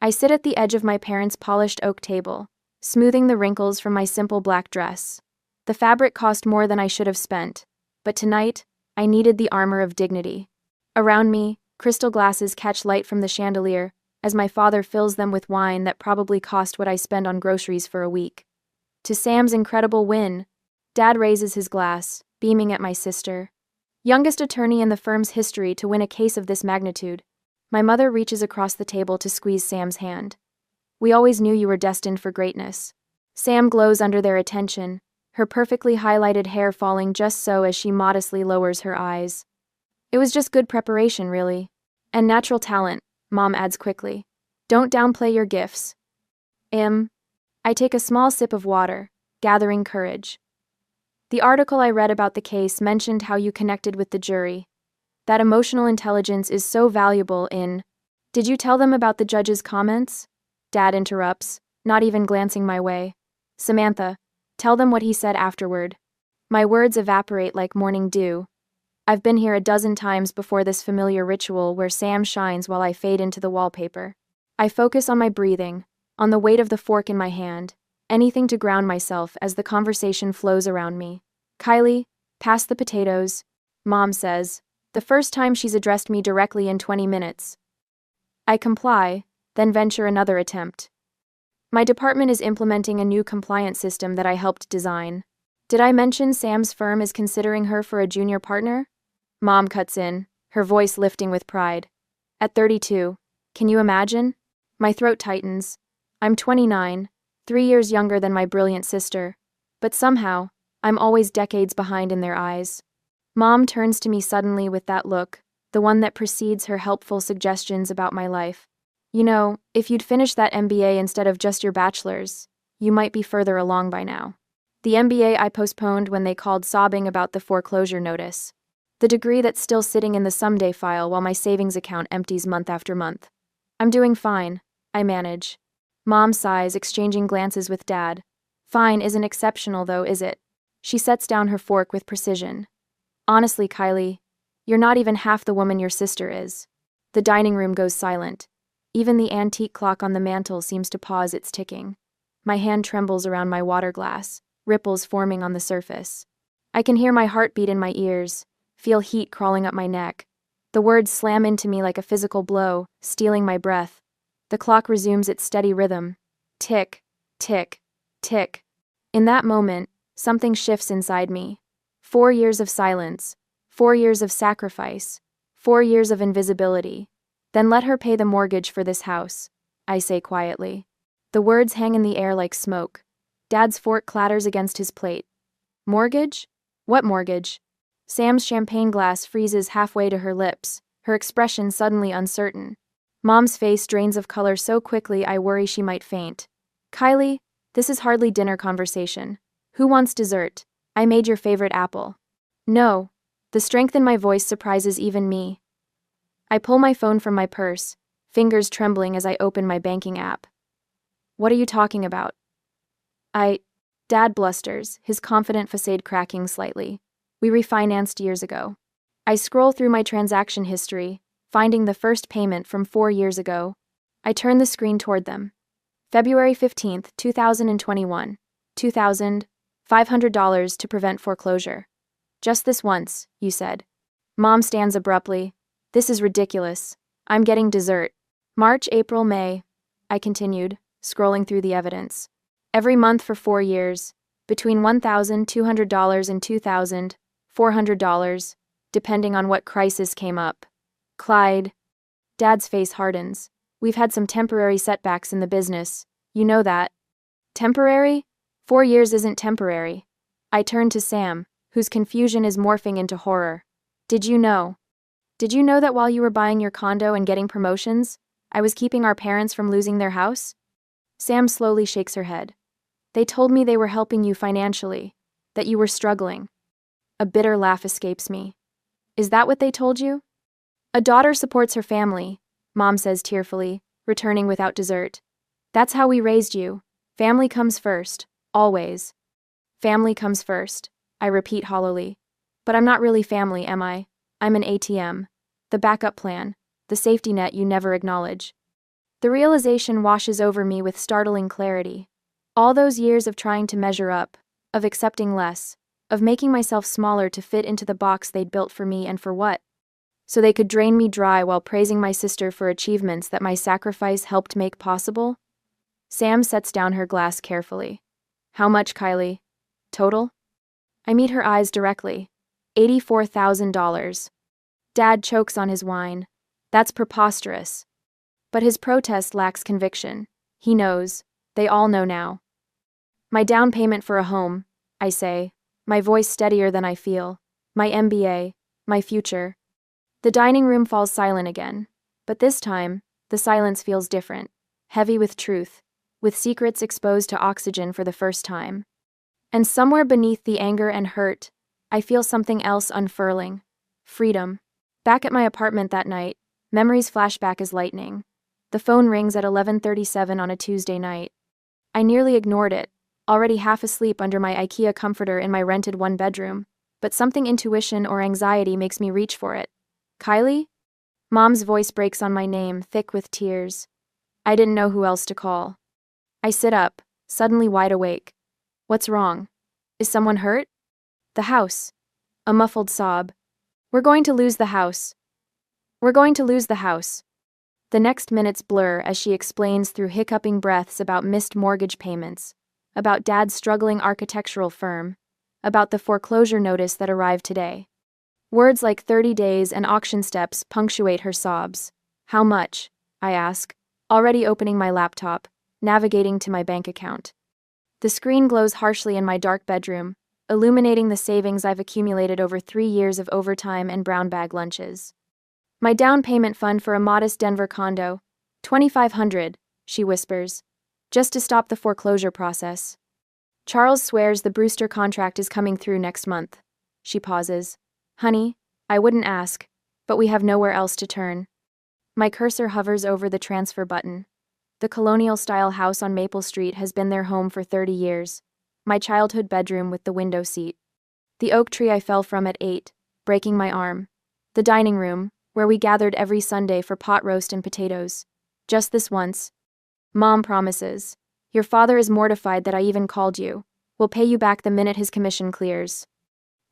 I sit at the edge of my parents' polished oak table, smoothing the wrinkles from my simple black dress. The fabric cost more than I should have spent, but tonight, I needed the armor of dignity. Around me, crystal glasses catch light from the chandelier, as my father fills them with wine that probably cost what I spend on groceries for a week. To Sam's incredible win, Dad raises his glass, beaming at my sister. Youngest attorney in the firm's history to win a case of this magnitude. My mother reaches across the table to squeeze Sam's hand. We always knew you were destined for greatness. Sam glows under their attention, her perfectly highlighted hair falling just so as she modestly lowers her eyes. It was just good preparation, really. And natural talent, Mom adds quickly. Don't downplay your gifts. I take a small sip of water, gathering courage. The article I read about the case mentioned how you connected with the jury. That emotional intelligence is so valuable in... Did you tell them about the judge's comments? Dad interrupts, not even glancing my way. Samantha, tell them what he said afterward. My words evaporate like morning dew. I've been here a dozen times before this familiar ritual where Sam shines while I fade into the wallpaper. I focus on my breathing, on the weight of the fork in my hand, anything to ground myself as the conversation flows around me. Kylie, pass the potatoes, Mom says, the first time she's addressed me directly in 20 minutes. I comply, then venture another attempt. My department is implementing a new compliance system that I helped design. Did I mention Sam's firm is considering her for a junior partner? Mom cuts in, her voice lifting with pride. At 32, can you imagine? My throat tightens. I'm 29, 3 years younger than my brilliant sister, but somehow, I'm always decades behind in their eyes. Mom turns to me suddenly with that look, the one that precedes her helpful suggestions about my life. You know, if you'd finished that MBA instead of just your bachelor's, you might be further along by now. The MBA I postponed when they called sobbing about the foreclosure notice. The degree that's still sitting in the someday file while my savings account empties month after month. I'm doing fine, I manage. Mom sighs, exchanging glances with Dad. Fine isn't exceptional though, is it? She sets down her fork with precision. Honestly, Kylie, you're not even half the woman your sister is. The dining room goes silent. Even the antique clock on the mantel seems to pause its ticking. My hand trembles around my water glass, ripples forming on the surface. I can hear my heartbeat in my ears, feel heat crawling up my neck. The words slam into me like a physical blow, stealing my breath. The clock resumes its steady rhythm. Tick, tick, tick. In that moment, something shifts inside me. 4 years of silence, 4 years of sacrifice, 4 years of invisibility. Then let her pay the mortgage for this house, I say quietly. The words hang in the air like smoke. Dad's fork clatters against his plate. Mortgage? What mortgage? Sam's champagne glass freezes halfway to her lips, her expression suddenly uncertain. Mom's face drains of color so quickly I worry she might faint. Kylie, this is hardly dinner conversation. Who wants dessert? I made your favorite apple. No. The strength in my voice surprises even me. I pull my phone from my purse, fingers trembling as I open my banking app. What are you talking about? Dad blusters, his confident facade cracking slightly. We refinanced years ago. I scroll through my transaction history, finding the first payment from 4 years ago. I turn the screen toward them. February 15th, 2021. $2,500 to prevent foreclosure. Just this once, you said. Mom stands abruptly. This is ridiculous. I'm getting dessert. March, April, May. I continued, scrolling through the evidence. Every month for 4 years, between $1,200 and $2,400, depending on what crisis came up. Clyde. Dad's face hardens. We've had some temporary setbacks in the business. You know that. Temporary? 4 years isn't temporary. I turn to Sam, whose confusion is morphing into horror. Did you know that while you were buying your condo and getting promotions, I was keeping our parents from losing their house? Sam slowly shakes her head. They told me they were helping you financially, that you were struggling. A bitter laugh escapes me. Is that what they told you? A daughter supports her family, Mom says tearfully, returning without dessert. That's how we raised you. Family comes first, always. Family comes first, I repeat hollowly. But I'm not really family, am I? I'm an ATM. The backup plan, the safety net you never acknowledge. The realization washes over me with startling clarity. All those years of trying to measure up, of accepting less, of making myself smaller to fit into the box they'd built for me, and for what? So they could drain me dry while praising my sister for achievements that my sacrifice helped make possible? Sam sets down her glass carefully. How much, Kylie? Total? I meet her eyes directly. $84,000. Dad chokes on his wine. That's preposterous. But his protest lacks conviction. He knows. They all know now. My down payment for a home, I say, my voice steadier than I feel. My MBA, my future. The dining room falls silent again. But this time, the silence feels different. Heavy with truth, with secrets exposed to oxygen for the first time. And somewhere beneath the anger and hurt, I feel something else unfurling. Freedom. Back at my apartment that night, memories flash back as lightning. The phone rings at 11:37 on a Tuesday night. I nearly ignored it, already half asleep under my IKEA comforter in my rented one-bedroom, but something intuition or anxiety makes me reach for it. Kylie? Mom's voice breaks on my name, thick with tears. I didn't know who else to call. I sit up, suddenly wide awake. What's wrong? Is someone hurt? The house. A muffled sob. We're going to lose the house. We're going to lose the house. The next minutes blur as she explains through hiccuping breaths about missed mortgage payments, about Dad's struggling architectural firm, about the foreclosure notice that arrived today. Words like 30 days and auction steps punctuate her sobs. How much? I ask, already opening my laptop, navigating to my bank account. The screen glows harshly in my dark bedroom, illuminating the savings I've accumulated over 3 years of overtime and brown bag lunches. My down payment fund for a modest Denver condo, $2,500, she whispers, just to stop the foreclosure process. Charles swears the Brewster contract is coming through next month. She pauses. Honey, I wouldn't ask, but we have nowhere else to turn. My cursor hovers over the transfer button. The colonial-style house on Maple Street has been their home for 30 years. My childhood bedroom with the window seat. The oak tree I fell from at 8, breaking my arm. The dining room, where we gathered every Sunday for pot roast and potatoes. Just this once. Mom promises. Your father is mortified that I even called you. We'll pay you back the minute his commission clears.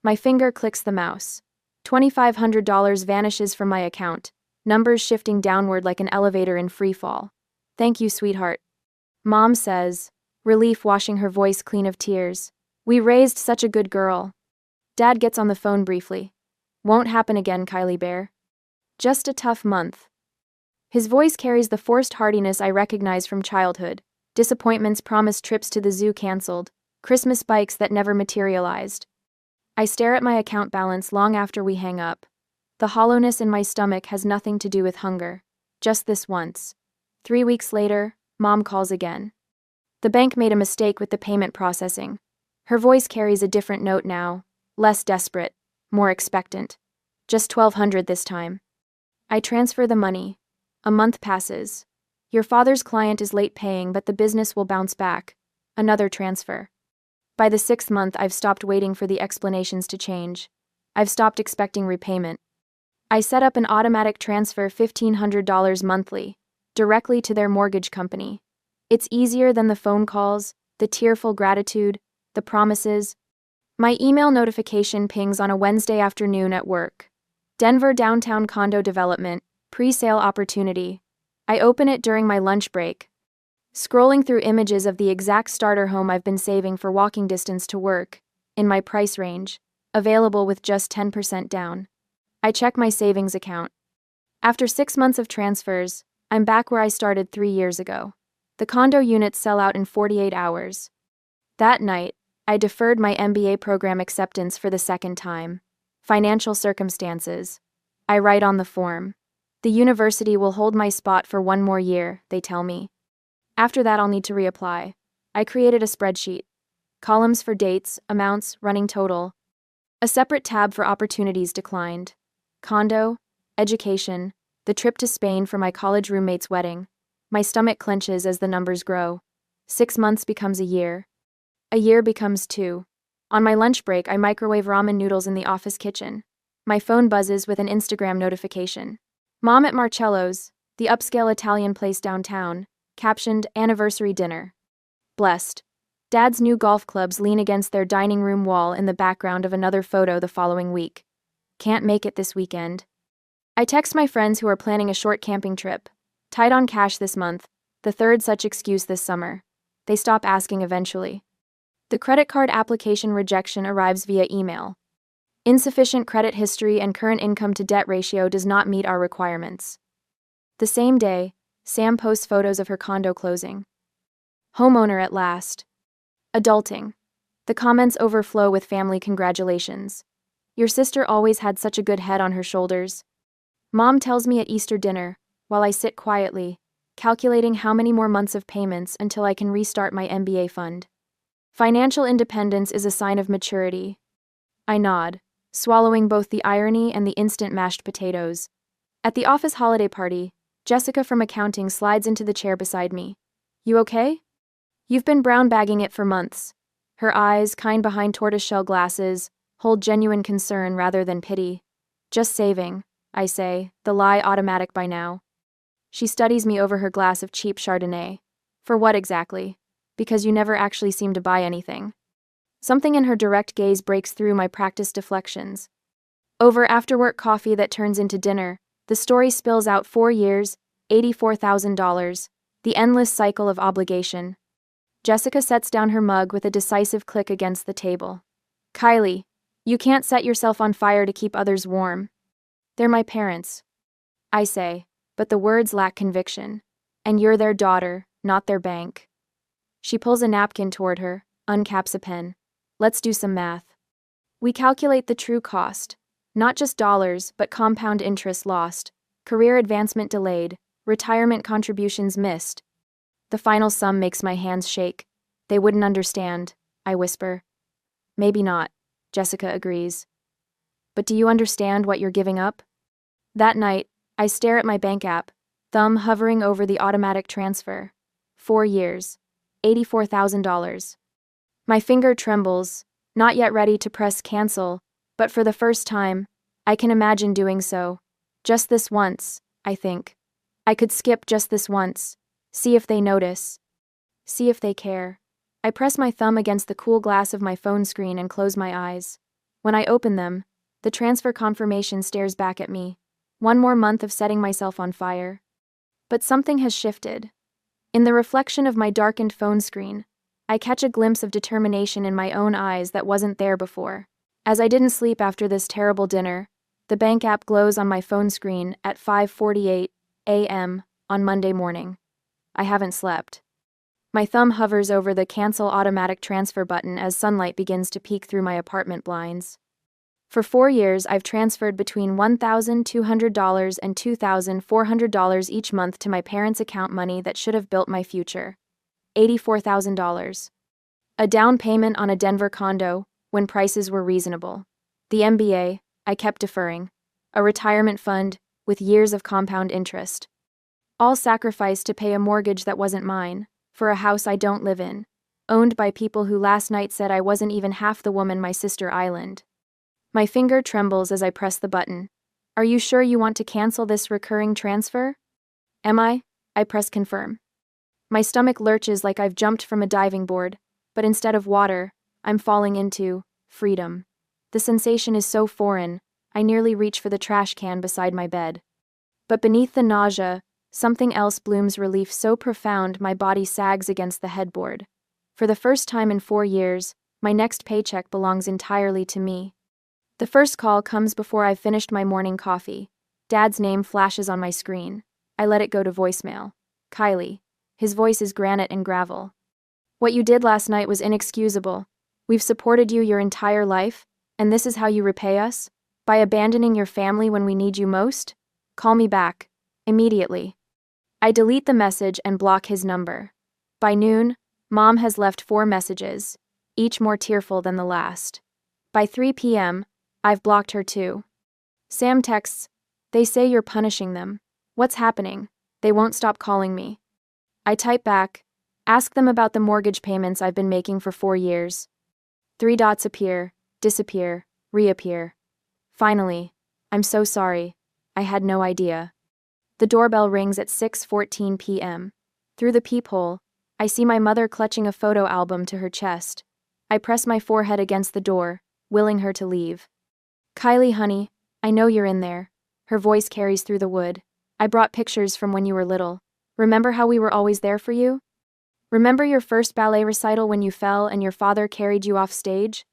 My finger clicks the mouse. $2,500 vanishes from my account, numbers shifting downward like an elevator in free fall. Thank you, sweetheart. Mom says, relief washing her voice clean of tears. We raised such a good girl. Dad gets on the phone briefly. Won't happen again, Kylie Bear. Just a tough month. His voice carries the forced heartiness I recognize from childhood. Disappointments, promised trips to the zoo canceled, Christmas bikes that never materialized. I stare at my account balance long after we hang up. The hollowness in my stomach has nothing to do with hunger. Just this once. 3 weeks later, Mom calls again. The bank made a mistake with the payment processing. Her voice carries a different note now, less desperate, more expectant. Just $1,200 this time. I transfer the money. A month passes. Your father's client is late paying, but the business will bounce back. Another transfer. By the 6th month, I've stopped waiting for the explanations to change. I've stopped expecting repayment. I set up an automatic transfer $1,500 monthly, directly to their mortgage company. It's easier than the phone calls, the tearful gratitude, the promises. My email notification pings on a Wednesday afternoon at work. Denver downtown condo development, pre-sale opportunity. I open it during my lunch break. Scrolling through images of the exact starter home I've been saving for walking distance to work, in my price range, available with just 10% down. I check my savings account. After 6 months of transfers, I'm back where I started 3 years ago. The condo units sell out in 48 hours. That night, I deferred my MBA program acceptance for the 2nd time. Financial circumstances. I write on the form. The university will hold my spot for 1 more year, they tell me. After that, I'll need to reapply. I created a spreadsheet. Columns for dates, amounts, running total. A separate tab for opportunities declined. Condo, education, the trip to Spain for my college roommate's wedding. My stomach clenches as the numbers grow. 6 months becomes a year. A year becomes 2. On my lunch break, I microwave ramen noodles in the office kitchen. My phone buzzes with an Instagram notification. Mom at Marcello's, the upscale Italian place downtown, captioned Anniversary Dinner. Blessed. Dad's new golf clubs lean against their dining room wall in the background of another photo the following week. Can't make it this weekend. I text my friends who are planning a short camping trip. Tight on cash this month, the third such excuse this summer. They stop asking eventually. The credit card application rejection arrives via email. Insufficient credit history and current income to debt ratio does not meet our requirements. The same day, Sam posts photos of her condo closing. Homeowner at last. Adulting. The comments overflow with family congratulations. Your sister always had such a good head on her shoulders. Mom tells me at Easter dinner, while I sit quietly, calculating how many more months of payments until I can restart my MBA fund. Financial independence is a sign of maturity. I nod, swallowing both the irony and the instant mashed potatoes. At the office holiday party, Jessica from accounting slides into the chair beside me. You okay? You've been brown bagging it for months. Her eyes, kind behind tortoiseshell glasses, hold genuine concern rather than pity. Just saving, I say, the lie automatic by now. She studies me over her glass of cheap Chardonnay. For what exactly? Because you never actually seem to buy anything. Something in her direct gaze breaks through my practiced deflections. Over after-work coffee that turns into dinner, the story spills out 4 years, $84,000, the endless cycle of obligation. Jessica sets down her mug with a decisive click against the table. Kylie, you can't set yourself on fire to keep others warm. They're my parents. I say, but the words lack conviction. And you're their daughter, not their bank. She pulls a napkin toward her, uncaps a pen. Let's do some math. We calculate the true cost. Not just dollars, but compound interest lost, career advancement delayed, retirement contributions missed. The final sum makes my hands shake. They wouldn't understand, I whisper. Maybe not, Jessica agrees. But do you understand what you're giving up? That night, I stare at my bank app, thumb hovering over the automatic transfer. 4 years. $84,000. My finger trembles, not yet ready to press cancel, but for the first time, I can imagine doing so. Just this once, I think. I could skip just this once. See if they notice. See if they care. I press my thumb against the cool glass of my phone screen and close my eyes. When I open them, the transfer confirmation stares back at me. 1 more month of setting myself on fire. But something has shifted. In the reflection of my darkened phone screen, I catch a glimpse of determination in my own eyes that wasn't there before. As I didn't sleep after this terrible dinner, the bank app glows on my phone screen at 5:48 a.m. on Monday morning. I haven't slept. My thumb hovers over the cancel automatic transfer button as sunlight begins to peek through my apartment blinds. For 4 years, I've transferred between $1,200 and $2,400 each month to my parents' account, money that should have built my future. $84,000. A down payment on a Denver condo when prices were reasonable. The MBA, I kept deferring. A retirement fund with years of compound interest. All sacrificed to pay a mortgage that wasn't mine, for a house I don't live in, owned by people who last night said I wasn't even half the woman my sister islanded. My finger trembles as I press the button. Are you sure you want to cancel this recurring transfer? Am I? I press confirm. My stomach lurches like I've jumped from a diving board, but instead of water, I'm falling into freedom. The sensation is so foreign, I nearly reach for the trash can beside my bed. But beneath the nausea, something else blooms, relief so profound my body sags against the headboard. For the first time in 4 years, my next paycheck belongs entirely to me. The first call comes before I've finished my morning coffee. Dad's name flashes on my screen. I let it go to voicemail. Kylie. His voice is granite and gravel. What you did last night was inexcusable. We've supported you your entire life, and this is how you repay us? By abandoning your family when we need you most? Call me back. Immediately. I delete the message and block his number. By noon, Mom has left 4 messages, each more tearful than the last. By 3 p.m., I've blocked her too. Sam texts, they say you're punishing them. What's happening? They won't stop calling me. I type back, ask them about the mortgage payments I've been making for 4 years. 3 dots appear, disappear, reappear. Finally, I'm so sorry. I had no idea. The doorbell rings at 6:14 p.m. Through the peephole, I see my mother clutching a photo album to her chest. I press my forehead against the door, willing her to leave. "Kylie, honey, I know you're in there." Her voice carries through the wood. "I brought pictures from when you were little. Remember how we were always there for you? Remember your first ballet recital when you fell and your father carried you off stage?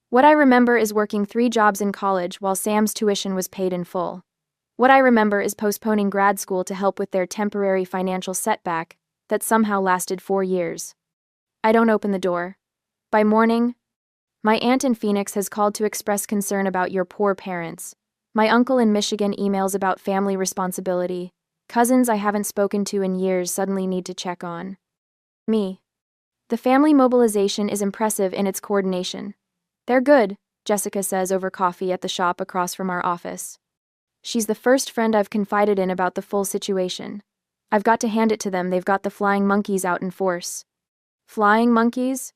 What I remember is working 3 jobs in college while Sam's tuition was paid in full. What I remember is postponing grad school to help with their temporary financial setback that somehow lasted 4 years." I don't open the door. By morning, my aunt in Phoenix has called to express concern about your poor parents. My uncle in Michigan emails about family responsibility. Cousins I haven't spoken to in years suddenly need to check on me. The family mobilization is impressive in its coordination. "They're good," Jessica says over coffee at the shop across from our office. She's the first friend I've confided in about the full situation. I've got to hand it to them, they've got the flying monkeys out in force. Flying monkeys?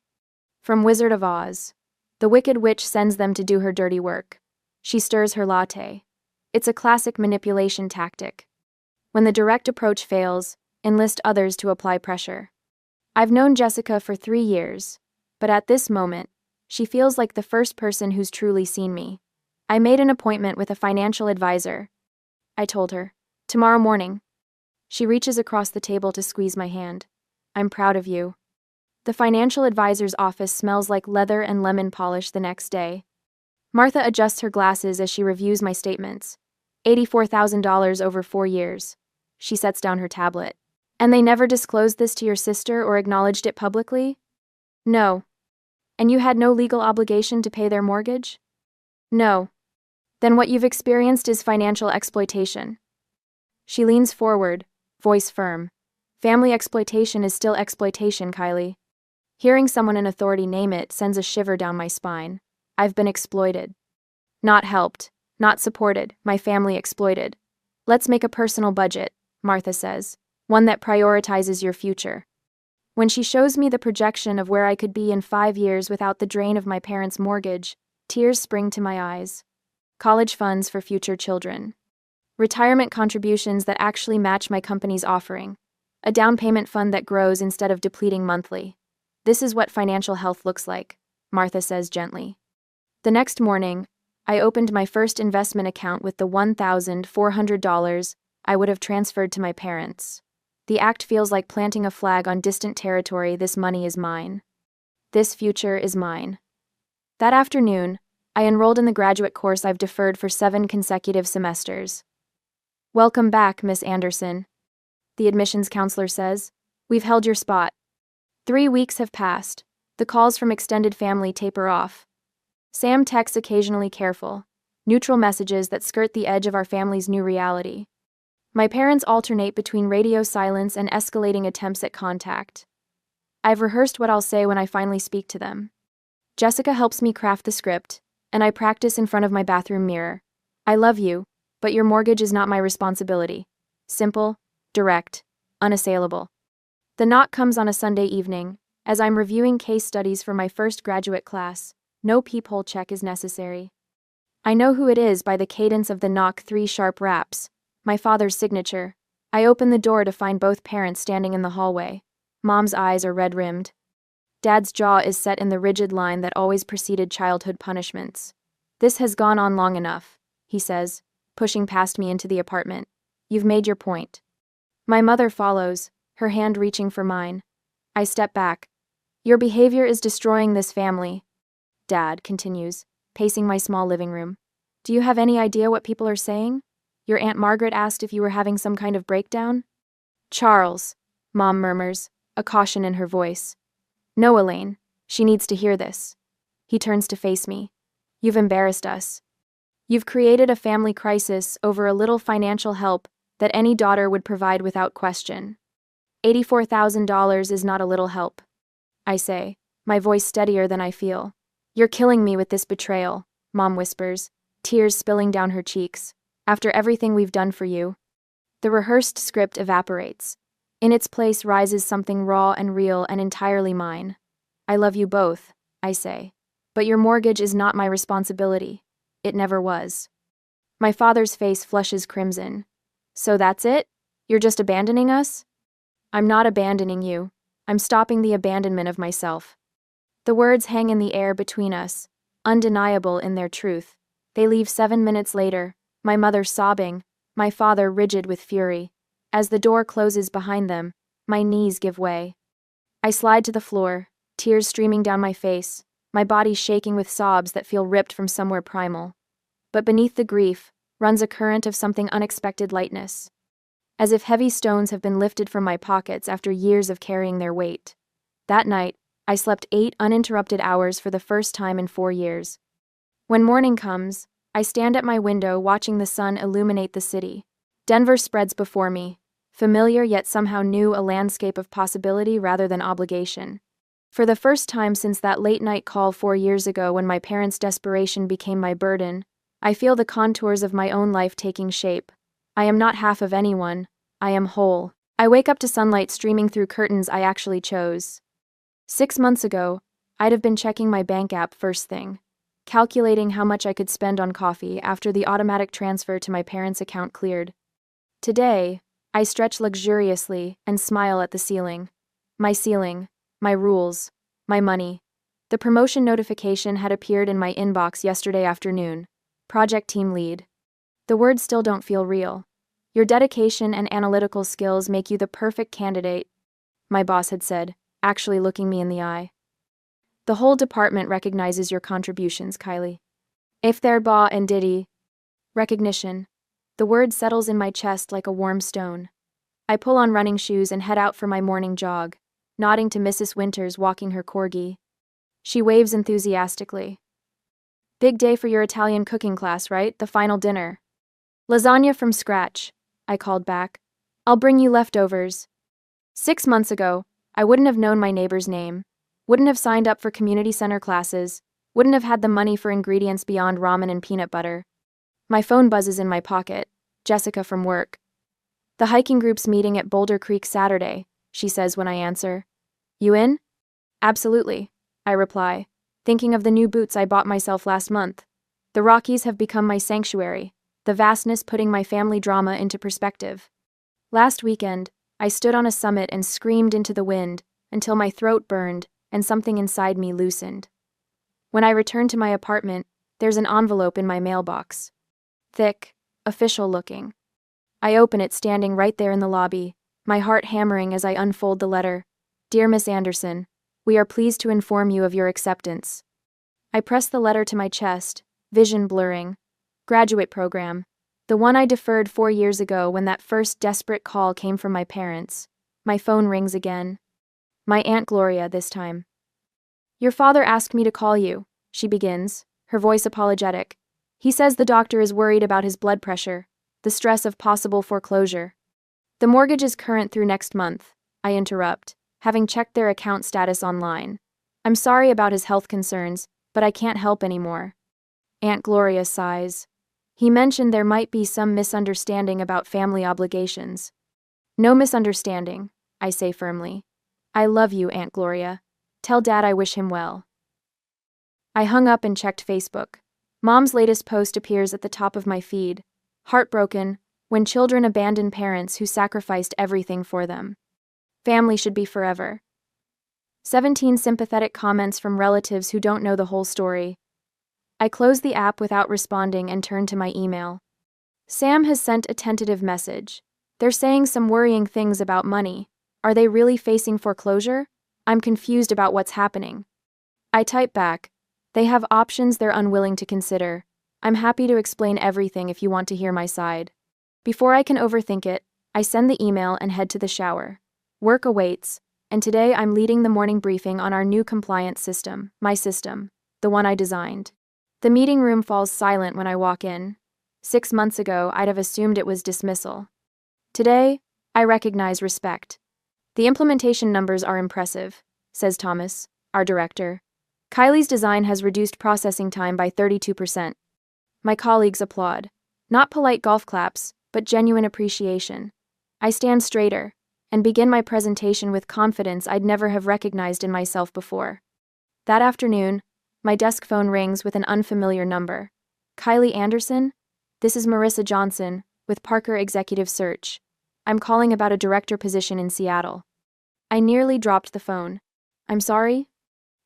From Wizard of Oz. The Wicked Witch sends them to do her dirty work. She stirs her latte. It's a classic manipulation tactic. When the direct approach fails, enlist others to apply pressure. I've known Jessica for 3 years, but at this moment, she feels like the first person who's truly seen me. I made an appointment with a financial advisor. I told her. Tomorrow morning. She reaches across the table to squeeze my hand. "I'm proud of you." The financial advisor's office smells like leather and lemon polish the next day. Martha adjusts her glasses as she reviews my statements. $84,000 over 4 years. She sets down her tablet. "And they never disclosed this to your sister or acknowledged it publicly?" "No." "And you had no legal obligation to pay their mortgage?" "No." "Then what you've experienced is financial exploitation." She leans forward, voice firm. "Family exploitation is still exploitation, Kylie." Hearing someone in authority name it sends a shiver down my spine. I've been exploited. Not helped, not supported, my family exploited. "Let's make a personal budget," Martha says, "one that prioritizes your future." When she shows me the projection of where I could be in 5 years without the drain of my parents' mortgage, tears spring to my eyes. College funds for future children. Retirement contributions that actually match my company's offering. A down payment fund that grows instead of depleting monthly. This is what financial health looks like, Martha says gently. The next morning, I opened my first investment account with the $1,400 I would have transferred to my parents. The act feels like planting a flag on distant territory. This money is mine. This future is mine. That afternoon, I enrolled in the graduate course I've deferred for 7 consecutive semesters. "Welcome back, Miss Anderson," the admissions counselor says. "We've held your spot." 3 weeks have passed. The calls from extended family taper off. Sam texts occasionally careful, neutral messages that skirt the edge of our family's new reality. My parents alternate between radio silence and escalating attempts at contact. I've rehearsed what I'll say when I finally speak to them. Jessica helps me craft the script, and I practice in front of my bathroom mirror. "I love you, but your mortgage is not my responsibility." Simple, direct, unassailable. The knock comes on a Sunday evening, as I'm reviewing case studies for my first graduate class. No peephole check is necessary. I know who it is by the cadence of the knock, 3 sharp raps. My father's signature. I open the door to find both parents standing in the hallway. Mom's eyes are red-rimmed. Dad's jaw is set in the rigid line that always preceded childhood punishments. "This has gone on long enough," he says, pushing past me into the apartment. "You've made your point." My mother follows, her hand reaching for mine. I step back. "Your behavior is destroying this family," Dad continues, pacing my small living room. "Do you have any idea what people are saying? Your Aunt Margaret asked if you were having some kind of breakdown." "Charles," Mom murmurs, a caution in her voice. "No, Elaine, she needs to hear this." He turns to face me. "You've embarrassed us. You've created a family crisis over a little financial help that any daughter would provide without question. $84,000 is not a little help," I say, my voice steadier than I feel. "You're killing me with this betrayal," Mom whispers, tears spilling down her cheeks. "After everything we've done for you." The rehearsed script evaporates. In its place rises something raw and real and entirely mine. "I love you both," I say. "But your mortgage is not my responsibility. It never was." My father's face flushes crimson. So that's it? You're just abandoning us? I'm not abandoning you. I'm stopping the abandonment of myself. The words hang in the air between us, undeniable in their truth. They leave 7 minutes later, my mother sobbing, my father rigid with fury. As the door closes behind them, my knees give way. I slide to the floor, tears streaming down my face, my body shaking with sobs that feel ripped from somewhere primal. But beneath the grief runs a current of something unexpected lightness. As if heavy stones have been lifted from my pockets after years of carrying their weight. That night, I slept 8 uninterrupted hours for the first time in 4 years. When morning comes, I stand at my window watching the sun illuminate the city. Denver spreads before me, familiar yet somehow new, a landscape of possibility rather than obligation. For the first time since that late-night call 4 years ago when my parents' desperation became my burden, I feel the contours of my own life taking shape. I am not half of anyone, I am whole. I wake up to sunlight streaming through curtains I actually chose. 6 months ago, I'd have been checking my bank app first thing, calculating how much I could spend on coffee after the automatic transfer to my parents' account cleared. Today, I stretch luxuriously and smile at the ceiling. My rules, my money. The promotion notification had appeared in my inbox yesterday afternoon. Project team lead. The words still don't feel real. Your dedication and analytical skills make you the perfect candidate, my boss had said, actually looking me in the eye. The whole department recognizes your contributions, Kylie. If they're ba and diddy. Recognition. The word settles in my chest like a warm stone. I pull on running shoes and head out for my morning jog, nodding to Mrs. Winters walking her corgi. She waves enthusiastically. Big day for your Italian cooking class, right? The final dinner. Lasagna from scratch, I called back. I'll bring you leftovers. 6 months ago, I wouldn't have known my neighbor's name, wouldn't have signed up for community center classes, wouldn't have had the money for ingredients beyond ramen and peanut butter. My phone buzzes in my pocket, Jessica from work. The hiking group's meeting at Boulder Creek Saturday, she says when I answer. You in? Absolutely, I reply, thinking of the new boots I bought myself last month. The Rockies have become my sanctuary, the vastness putting my family drama into perspective. Last weekend, I stood on a summit and screamed into the wind until my throat burned and something inside me loosened. When I return to my apartment, there's an envelope in my mailbox. Thick, official looking. I open it standing right there in the lobby, my heart hammering as I unfold the letter. Dear Miss Anderson, we are pleased to inform you of your acceptance. I press the letter to my chest, vision blurring. Graduate program. The one I deferred 4 years ago when that first desperate call came from my parents. My phone rings again. My Aunt Gloria this time. Your father asked me to call you, she begins, her voice apologetic. He says the doctor is worried about his blood pressure, the stress of possible foreclosure. The mortgage is current through next month, I interrupt, having checked their account status online. I'm sorry about his health concerns, but I can't help anymore. Aunt Gloria sighs. He mentioned there might be some misunderstanding about family obligations. No misunderstanding, I say firmly. I love you, Aunt Gloria. Tell Dad I wish him well. I hung up and checked Facebook. Mom's latest post appears at the top of my feed. Heartbroken, when children abandon parents who sacrificed everything for them. Family should be forever. 17 sympathetic comments from relatives who don't know the whole story. I close the app without responding and turn to my email. Sam has sent a tentative message. They're saying some worrying things about money. Are they really facing foreclosure? I'm confused about what's happening. I type back. They have options they're unwilling to consider. I'm happy to explain everything if you want to hear my side. Before I can overthink it, I send the email and head to the shower. Work awaits, and today I'm leading the morning briefing on our new compliance system, my system, the one I designed. The meeting room falls silent when I walk in. 6 months ago, I'd have assumed it was dismissal. Today, I recognize respect. The implementation numbers are impressive, says Thomas, our director. Kylie's design has reduced processing time by 32%. My colleagues applaud. Not polite golf claps, but genuine appreciation. I stand straighter and begin my presentation with confidence I'd never have recognized in myself before. That afternoon, my desk phone rings with an unfamiliar number. Kylie Anderson? This is Marissa Johnson, with Parker Executive Search. I'm calling about a director position in Seattle. I nearly dropped the phone. I'm sorry?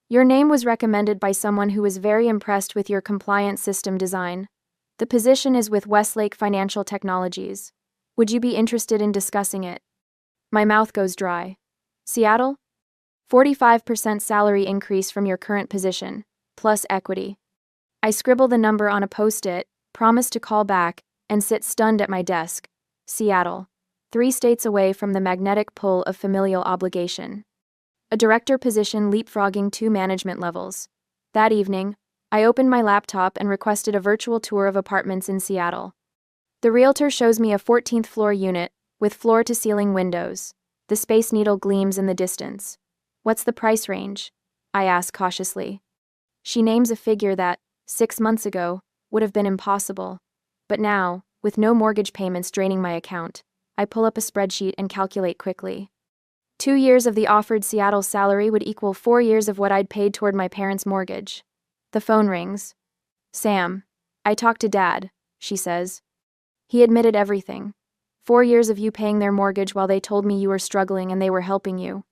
Your name was recommended by someone who was very impressed with your compliance system design. The position is with Westlake Financial Technologies. Would you be interested in discussing it? My mouth goes dry. Seattle? 45% salary increase from your current position, plus equity. I scribble the number on a post-it, promise to call back, and sit stunned at my desk. Seattle. 3 states away from the magnetic pull of familial obligation. A director position leapfrogging 2 management levels. That evening, I opened my laptop and requested a virtual tour of apartments in Seattle. The realtor shows me a 14th floor unit, with floor-to-ceiling windows. The Space Needle gleams in the distance. What's the price range? I ask cautiously. She names a figure that, 6 months ago, would have been impossible. But now, with no mortgage payments draining my account, I pull up a spreadsheet and calculate quickly. 2 years of the offered Seattle salary would equal 4 years of what I'd paid toward my parents' mortgage. The phone rings. Sam. I talked to Dad, she says. He admitted everything. 4 years of you paying their mortgage while they told me you were struggling and they were helping you.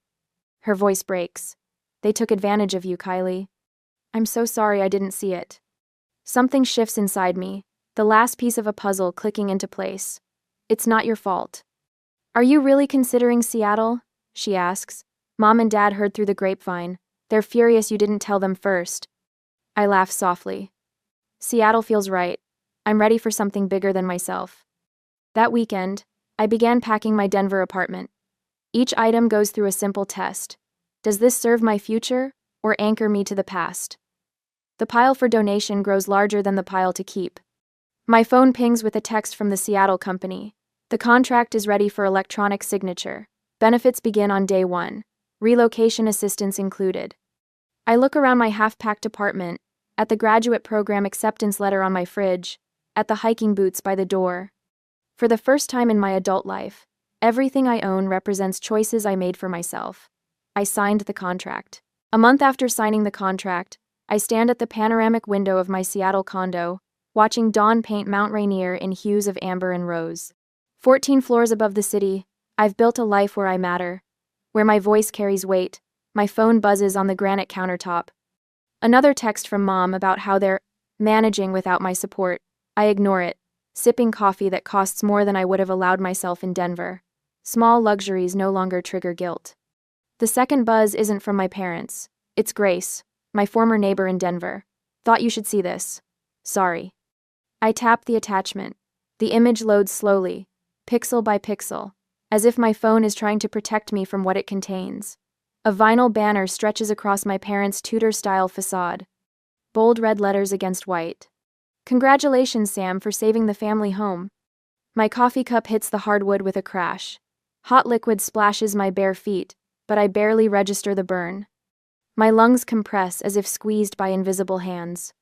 Her voice breaks. They took advantage of you, Kylie. I'm so sorry I didn't see it. Something shifts inside me, the last piece of a puzzle clicking into place. It's not your fault. Are you really considering Seattle? She asks. Mom and Dad heard through the grapevine. They're furious you didn't tell them first. I laugh softly. Seattle feels right. I'm ready for something bigger than myself. That weekend, I began packing my Denver apartment. Each item goes through a simple test. Does this serve my future, or anchor me to the past? The pile for donation grows larger than the pile to keep. My phone pings with a text from the Seattle company. The contract is ready for electronic signature. Benefits begin on day 1. Relocation assistance included. I look around my half-packed apartment, at the graduate program acceptance letter on my fridge, at the hiking boots by the door. For the first time in my adult life, everything I own represents choices I made for myself. I signed the contract. A month after signing the contract, I stand at the panoramic window of my Seattle condo, watching dawn paint Mount Rainier in hues of amber and rose. 14 floors above the city, I've built a life where I matter, where my voice carries weight. My phone buzzes on the granite countertop. Another text from Mom about how they're managing without my support. I ignore it, sipping coffee that costs more than I would have allowed myself in Denver. Small luxuries no longer trigger guilt. The second buzz isn't from my parents. It's Grace, my former neighbor in Denver. Thought you should see this. Sorry. I tap the attachment. The image loads slowly, pixel by pixel, as if my phone is trying to protect me from what it contains. A vinyl banner stretches across my parents' Tudor-style facade. Bold red letters against white. Congratulations, Sam, for saving the family home. My coffee cup hits the hardwood with a crash. Hot liquid splashes my bare feet, but I barely register the burn. My lungs compress as if squeezed by invisible hands.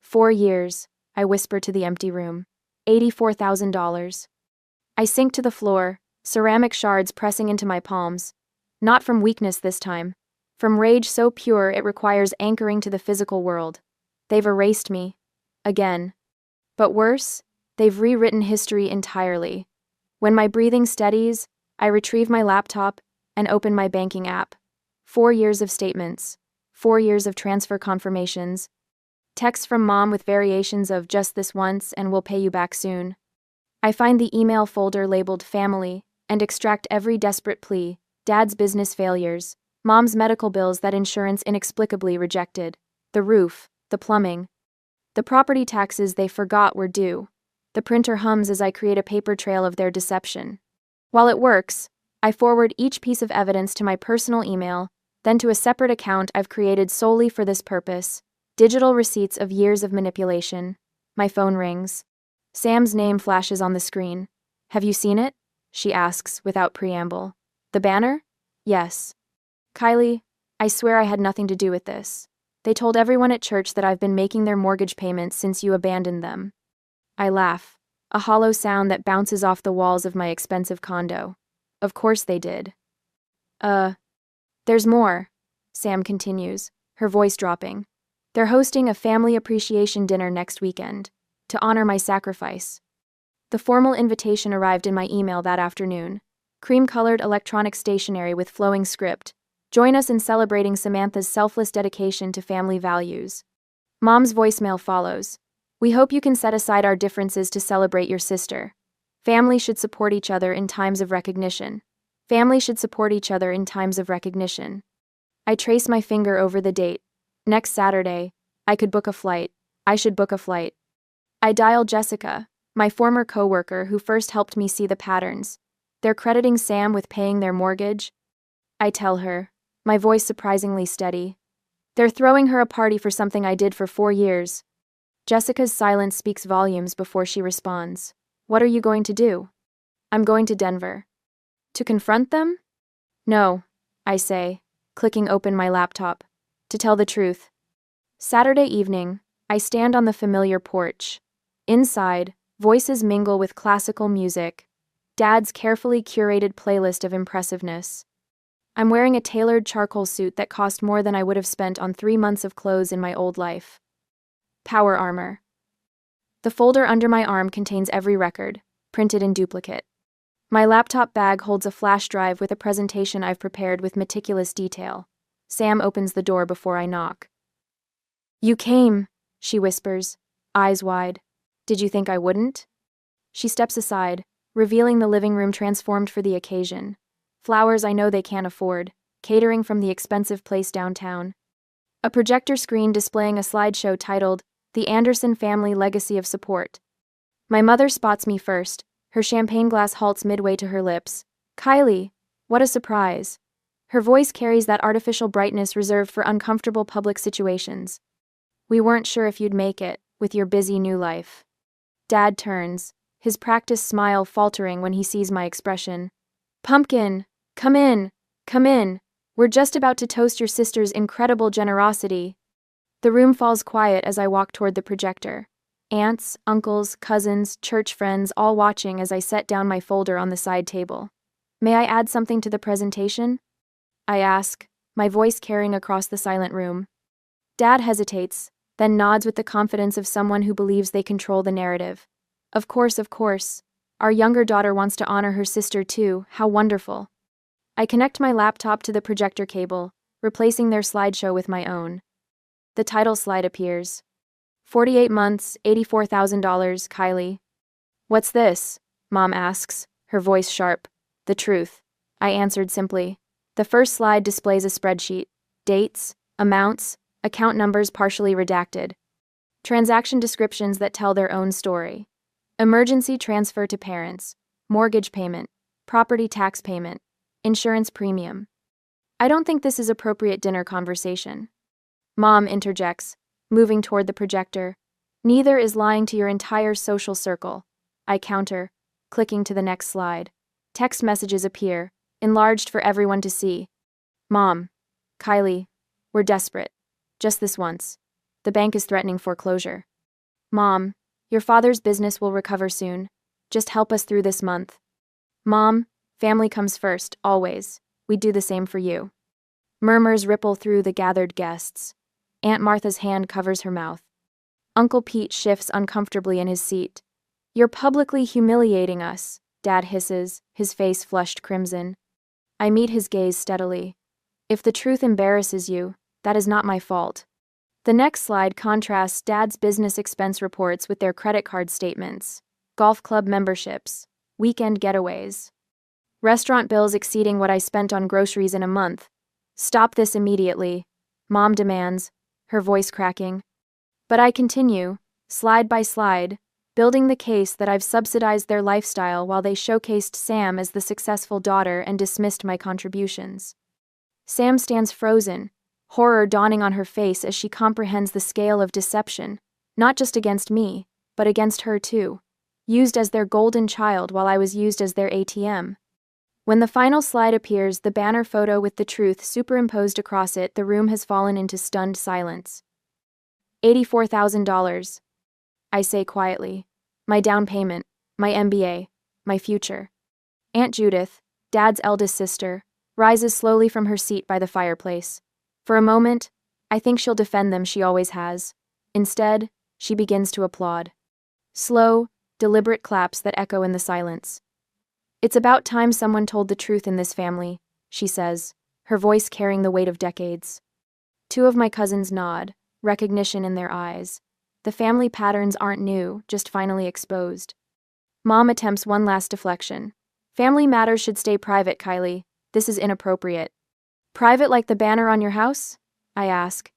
4 years, I whisper to the empty room. $84,000. I sink to the floor, ceramic shards pressing into my palms. Not from weakness this time. From rage so pure it requires anchoring to the physical world. They've erased me. Again. But worse, they've rewritten history entirely. When my breathing steadies, I retrieve my laptop and open my banking app. 4 years of statements. 4 years of transfer confirmations. Texts from Mom with variations of just this once and we'll pay you back soon. I find the email folder labeled family and extract every desperate plea. Dad's business failures, Mom's medical bills that insurance inexplicably rejected, the roof, the plumbing, the property taxes they forgot were due. The printer hums as I create a paper trail of their deception. While it works, I forward each piece of evidence to my personal email, then to a separate account I've created solely for this purpose. Digital receipts of years of manipulation. My phone rings. Sam's name flashes on the screen. Have you seen it? She asks without preamble. The banner? Yes. Kylie, I swear I had nothing to do with this. They told everyone at church that I've been making their mortgage payments since you abandoned them. I laugh, a hollow sound that bounces off the walls of my expensive condo. Of course they did. There's more, Sam continues, her voice dropping. They're hosting a family appreciation dinner next weekend, to honor my sacrifice. The formal invitation arrived in my email that afternoon. Cream-colored electronic stationery with flowing script. Join us in celebrating Samantha's selfless dedication to family values. Mom's voicemail follows. We hope you can set aside our differences to celebrate your sister. Family should support each other in times of recognition. Family should support each other in times of recognition. I trace my finger over the date. Next Saturday. I could book a flight. I should book a flight. I dial Jessica, my former coworker who first helped me see the patterns. They're crediting Sam with paying their mortgage. I tell her, my voice surprisingly steady. They're throwing her a party for something I did for 4 years. Jessica's silence speaks volumes before she responds. What are you going to do? I'm going to Denver. To confront them? No, I say, clicking open my laptop. To tell the truth. Saturday evening, I stand on the familiar porch. Inside, voices mingle with classical music. Dad's carefully curated playlist of impressiveness. I'm wearing a tailored charcoal suit that cost more than I would have spent on 3 months of clothes in my old life. Power armor. The folder under my arm contains every record, printed in duplicate. My laptop bag holds a flash drive with a presentation I've prepared with meticulous detail. Sam opens the door before I knock. You came, she whispers, eyes wide. Did you think I wouldn't? She steps aside, revealing the living room transformed for the occasion. Flowers I know they can't afford, catering from the expensive place downtown. A projector screen displaying a slideshow titled, The Anderson Family Legacy of Support. My mother spots me first, her champagne glass halts midway to her lips. Kylie, what a surprise. Her voice carries that artificial brightness reserved for uncomfortable public situations. We weren't sure if you'd make it, with your busy new life. Dad turns, his practiced smile faltering when he sees my expression. Pumpkin, come in, come in. We're just about to toast your sister's incredible generosity. The room falls quiet as I walk toward the projector. Aunts, uncles, cousins, church friends all watching as I set down my folder on the side table. May I add something to the presentation? I ask, my voice carrying across the silent room. Dad hesitates, then nods with the confidence of someone who believes they control the narrative. Of course, of course. Our younger daughter wants to honor her sister too, how wonderful. I connect my laptop to the projector cable, replacing their slideshow with my own. The title slide appears. 48 months, $84,000, Kylie. What's this? Mom asks, her voice sharp. The truth. I answered simply. The first slide displays a spreadsheet. Dates, amounts, account numbers partially redacted. Transaction descriptions that tell their own story. Emergency transfer to parents. Mortgage payment. Property tax payment. Insurance premium. I don't think this is appropriate dinner conversation. Mom interjects, moving toward the projector. Neither is lying to your entire social circle. I counter, clicking to the next slide. Text messages appear, enlarged for everyone to see. Mom, Kylie, we're desperate. Just this once. The bank is threatening foreclosure. Mom, your father's business will recover soon. Just help us through this month. Mom, family comes first, always. We'd do the same for you. Murmurs ripple through the gathered guests. Aunt Martha's hand covers her mouth. Uncle Pete shifts uncomfortably in his seat. You're publicly humiliating us, Dad hisses, his face flushed crimson. I meet his gaze steadily. If the truth embarrasses you, that is not my fault. The next slide contrasts Dad's business expense reports with their credit card statements, golf club memberships, weekend getaways, restaurant bills exceeding what I spent on groceries in a month. Stop this immediately, Mom demands, her voice cracking. But I continue, slide by slide, building the case that I've subsidized their lifestyle while they showcased Sam as the successful daughter and dismissed my contributions. Sam stands frozen, horror dawning on her face as she comprehends the scale of deception, not just against me, but against her too, used as their golden child while I was used as their ATM. When the final slide appears, the banner photo with the truth superimposed across it, the room has fallen into stunned silence. $84,000. I say quietly. My down payment, my MBA, my future. Aunt Judith, Dad's eldest sister, rises slowly from her seat by the fireplace. For a moment, I think she'll defend them, she always has. Instead, she begins to applaud. Slow, deliberate claps that echo in the silence. It's about time someone told the truth in this family, she says, her voice carrying the weight of decades. Two of my cousins nod, recognition in their eyes. The family patterns aren't new, just finally exposed. Mom attempts one last deflection. Family matters should stay private, Kylie. This is inappropriate. Private like the banner on your house? I ask.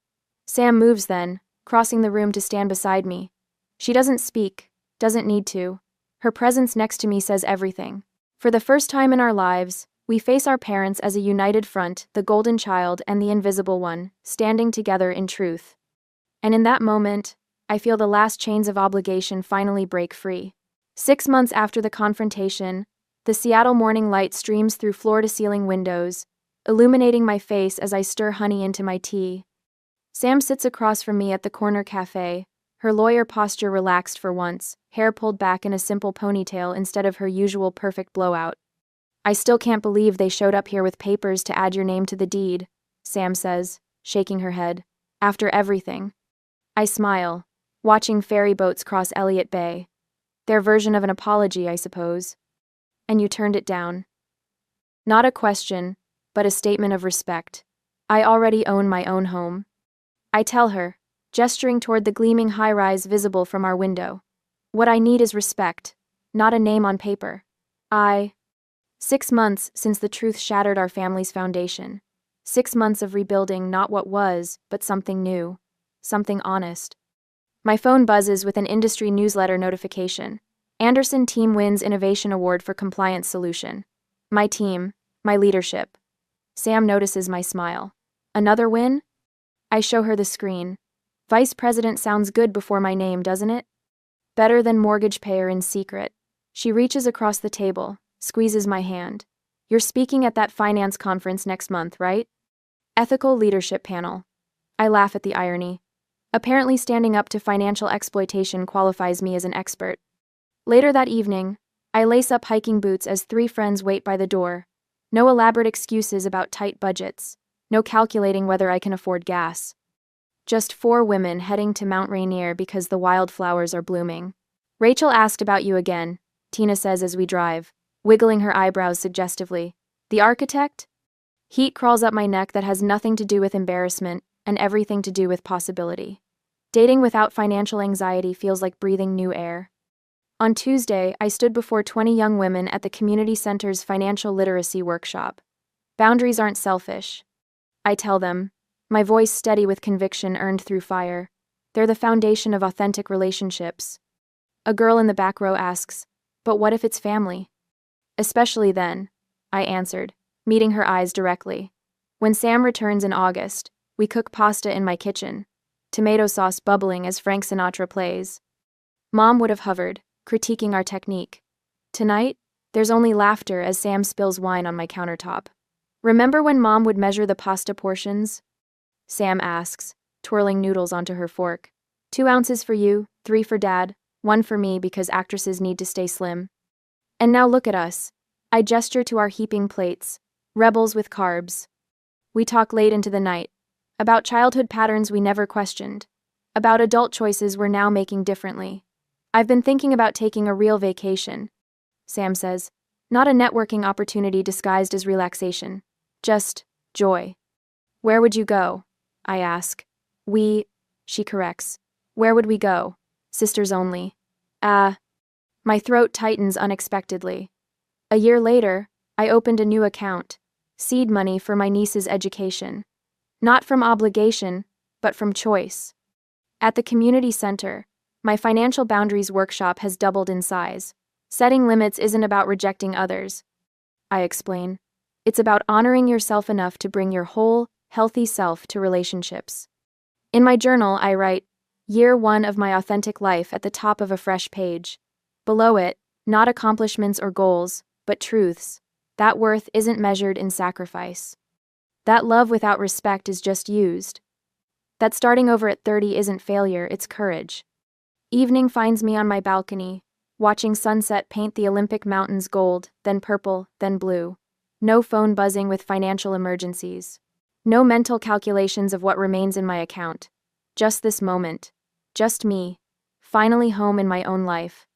Sam moves then, crossing the room to stand beside me. She doesn't speak, doesn't need to. Her presence next to me says everything. For the first time in our lives, we face our parents as a united front, the golden child and the invisible one, standing together in truth. And in that moment, I feel the last chains of obligation finally break free. 6 months after the confrontation, the Seattle morning light streams through floor-to-ceiling windows, illuminating my face as I stir honey into my tea. Sam sits across from me at the corner cafe, her lawyer posture relaxed for once, hair pulled back in a simple ponytail instead of her usual perfect blowout. I still can't believe they showed up here with papers to add your name to the deed, Sam says, shaking her head. After everything. I smile, watching ferry boats cross Elliott Bay. Their version of an apology, I suppose. And you turned it down. Not a question, but a statement of respect. I already own my own home. I tell her, gesturing toward the gleaming high-rise visible from our window. What I need is respect, not a name on paper. 6 months since the truth shattered our family's foundation. 6 months of rebuilding not what was, but something new. Something honest. My phone buzzes with an industry newsletter notification. Anderson Team wins Innovation Award for Compliance Solution. My team, my leadership. Sam notices my smile. Another win? I show her the screen. Vice President sounds good before my name, doesn't it? Better than mortgage payer in secret. She reaches across the table, squeezes my hand. You're speaking at that finance conference next month, right? Ethical leadership panel. I laugh at the irony. Apparently standing up to financial exploitation qualifies me as an expert. Later that evening, I lace up hiking boots as 3 friends wait by the door. No elaborate excuses about tight budgets. No calculating whether I can afford gas. Just 4 women heading to Mount Rainier because the wildflowers are blooming. Rachel asked about you again, Tina says as we drive, wiggling her eyebrows suggestively. The architect? Heat crawls up my neck that has nothing to do with embarrassment and everything to do with possibility. Dating without financial anxiety feels like breathing new air. On Tuesday, I stood before 20 young women at the community center's financial literacy workshop. Boundaries aren't selfish. I tell them, my voice steady with conviction earned through fire. They're the foundation of authentic relationships. A girl in the back row asks, but what if it's family? Especially then, I answered, meeting her eyes directly. When Sam returns in August, we cook pasta in my kitchen, tomato sauce bubbling as Frank Sinatra plays. Mom would have hovered, critiquing our technique. Tonight, there's only laughter as Sam spills wine on my countertop. Remember when Mom would measure the pasta portions? Sam asks, twirling noodles onto her fork. 2 ounces for you, 3 for Dad, 1 for me because actresses need to stay slim. And now look at us. I gesture to our heaping plates, rebels with carbs. We talk late into the night, about childhood patterns we never questioned, about adult choices we're now making differently. I've been thinking about taking a real vacation, Sam says, not a networking opportunity disguised as relaxation, just joy. Where would you go? I ask. She corrects. Where would we go? Sisters only. My throat tightens unexpectedly. A year later, I opened a new account, seed money for my niece's education. Not from obligation, but from choice. At the community center, my financial boundaries workshop has doubled in size. Setting limits isn't about rejecting others, I explain. It's about honoring yourself enough to bring your whole, healthy self to relationships. In my journal, I write, Year 1 of my authentic life at the top of a fresh page. Below it, not accomplishments or goals, but truths. That worth isn't measured in sacrifice. That love without respect is just used. That starting over at 30 isn't failure, it's courage. Evening finds me on my balcony, watching sunset paint the Olympic mountains gold, then purple, then blue. No phone buzzing with financial emergencies. No mental calculations of what remains in my account. Just this moment. Just me. Finally home in my own life.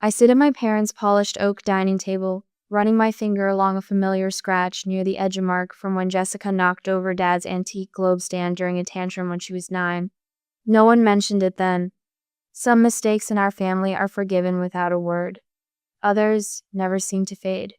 I sit at my parents' polished oak dining table, running my finger along a familiar scratch near the edge mark from when Jessica knocked over Dad's antique globe stand during a tantrum when she was 9. No one mentioned it then. Some mistakes in our family are forgiven without a word. Others never seem to fade.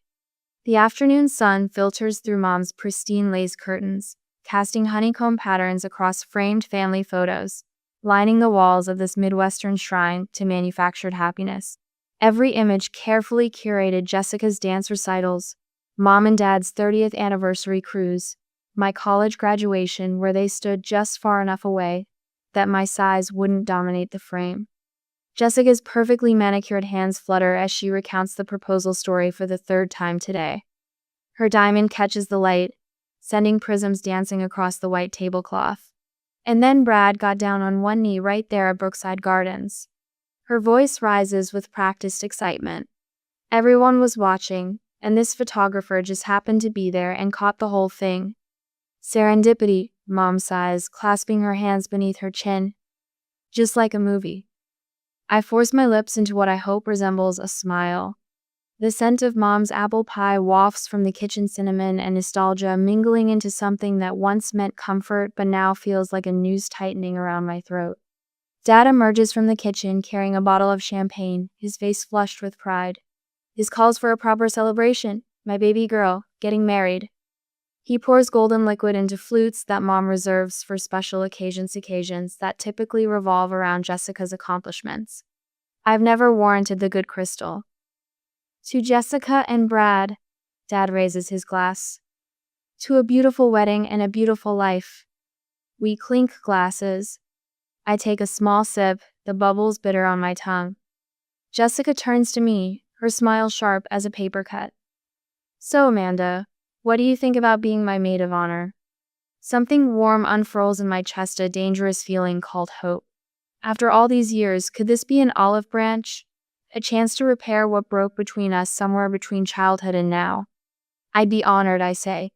The afternoon sun filters through Mom's pristine lace curtains, casting honeycomb patterns across framed family photos, lining the walls of this Midwestern shrine to manufactured happiness. Every image carefully curated: Jessica's dance recitals, Mom and Dad's 30th anniversary cruise, my college graduation where they stood just far enough away that my size wouldn't dominate the frame. Jessica's perfectly manicured hands flutter as she recounts the proposal story for the 3rd time today. Her diamond catches the light, sending prisms dancing across the white tablecloth. And then Brad got down on one knee right there at Brookside Gardens. Her voice rises with practiced excitement. Everyone was watching, and this photographer just happened to be there and caught the whole thing. Serendipity, Mom sighs, clasping her hands beneath her chin. Just like a movie. I force my lips into what I hope resembles a smile. The scent of Mom's apple pie wafts from the kitchen, cinnamon and nostalgia mingling into something that once meant comfort but now feels like a noose tightening around my throat. Dad emerges from the kitchen carrying a bottle of champagne, his face flushed with pride. This calls for a proper celebration. My baby girl, getting married. He pours golden liquid into flutes that Mom reserves for special occasions that typically revolve around Jessica's accomplishments. I've never warranted the good crystal. To Jessica and Brad, Dad raises his glass. To a beautiful wedding and a beautiful life. We clink glasses. I take a small sip, the bubbles bitter on my tongue. Jessica turns to me, her smile sharp as a paper cut. So, Amanda, what do you think about being my maid of honor? Something warm unfurls in my chest, a dangerous feeling called hope. After all these years, could this be an olive branch? A chance to repair what broke between us somewhere between childhood and now? I'd be honored, I say,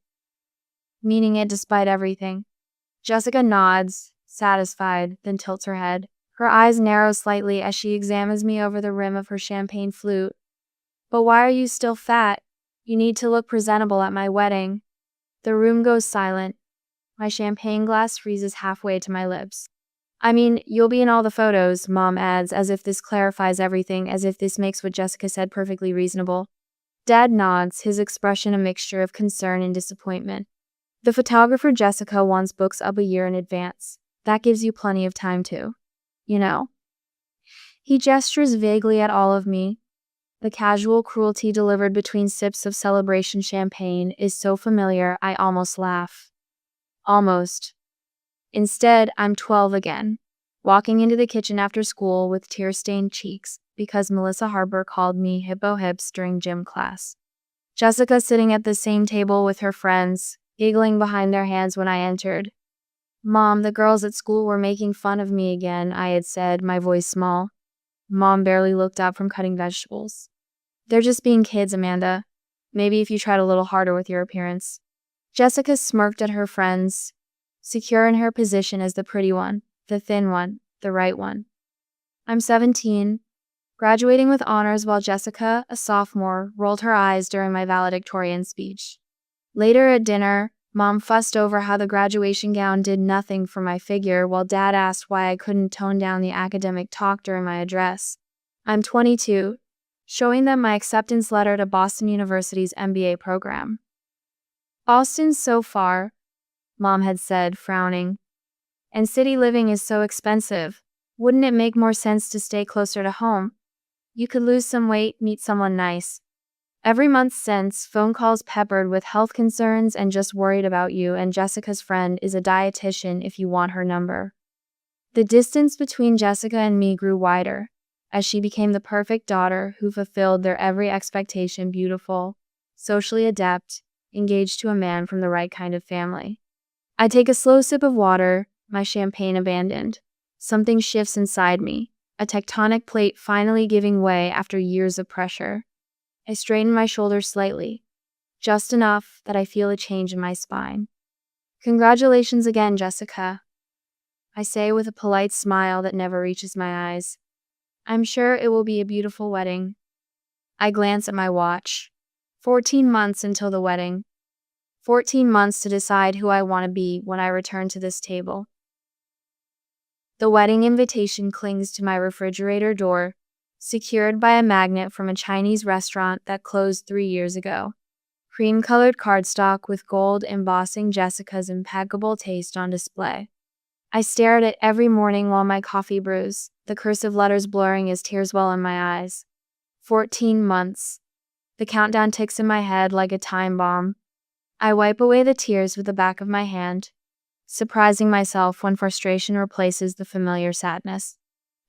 meaning it despite everything. Jessica nods, satisfied, then tilts her head. Her eyes narrow slightly as she examines me over the rim of her champagne flute. But why are you still fat? You need to look presentable at my wedding. The room goes silent. My champagne glass freezes halfway to my lips. I mean, you'll be in all the photos, Mom adds, as if this clarifies everything, as if this makes what Jessica said perfectly reasonable. Dad nods, his expression a mixture of concern and disappointment. The photographer Jessica wants books up a year in advance. That gives you plenty of time to, you know. He gestures vaguely at all of me. The casual cruelty delivered between sips of celebration champagne is so familiar I almost laugh. Almost. Instead, I'm 12 again, walking into the kitchen after school with tear-stained cheeks because Melissa Harper called me hippo hips during gym class. Jessica sitting at the same table with her friends, giggling behind their hands when I entered. Mom, the girls at school were making fun of me again, I had said, my voice small. Mom barely looked up from cutting vegetables. They're just being kids, Amanda. Maybe if you tried a little harder with your appearance. Jessica smirked at her friends, secure in her position as the pretty one, the thin one, the right one. I'm 17, graduating with honors while Jessica, a sophomore, rolled her eyes during my valedictorian speech. Later at dinner, Mom fussed over how the graduation gown did nothing for my figure while Dad asked why I couldn't tone down the academic talk during my address. I'm 22, showing them my acceptance letter to Boston University's MBA program. Boston's so far, Mom had said, frowning. And city living is so expensive. Wouldn't it make more sense to stay closer to home? You could lose some weight, meet someone nice. Every month since, phone calls peppered with health concerns and just worried about you, and Jessica's friend is a dietitian if you want her number. The distance between Jessica and me grew wider, as she became the perfect daughter who fulfilled their every expectation: beautiful, socially adept, engaged to a man from the right kind of family. I take a slow sip of water, my champagne abandoned. Something shifts inside me, a tectonic plate finally giving way after years of pressure. I straighten my shoulders slightly, just enough that I feel a change in my spine. Congratulations again, Jessica, I say with a polite smile that never reaches my eyes. I'm sure it will be a beautiful wedding. I glance at my watch. 14 months until the wedding. 14 months to decide who I want to be when I return to this table. The wedding invitation clings to my refrigerator door, secured by a magnet from a Chinese restaurant that closed 3 years ago. Cream-colored cardstock with gold embossing Jessica's impeccable taste on display. I stare at it every morning while my coffee brews, the cursive letters blurring as tears well in my eyes. 14 months. The countdown ticks in my head like a time bomb. I wipe away the tears with the back of my hand, surprising myself when frustration replaces the familiar sadness.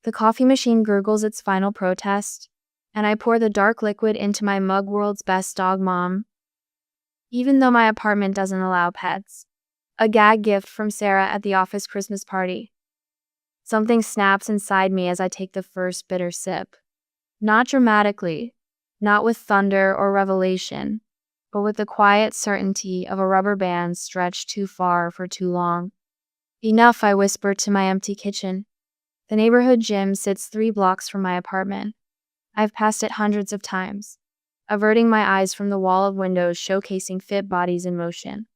The coffee machine gurgles its final protest, and I pour the dark liquid into my mug. World's best dog mom. Even though my apartment doesn't allow pets. A gag gift from Sarah at the office Christmas party. Something snaps inside me as I take the first bitter sip. Not dramatically, not with thunder or revelation, but with the quiet certainty of a rubber band stretched too far for too long. Enough, I whisper to my empty kitchen. The neighborhood gym sits 3 blocks from my apartment. I've passed it hundreds of times, averting my eyes from the wall of windows showcasing fit bodies in motion.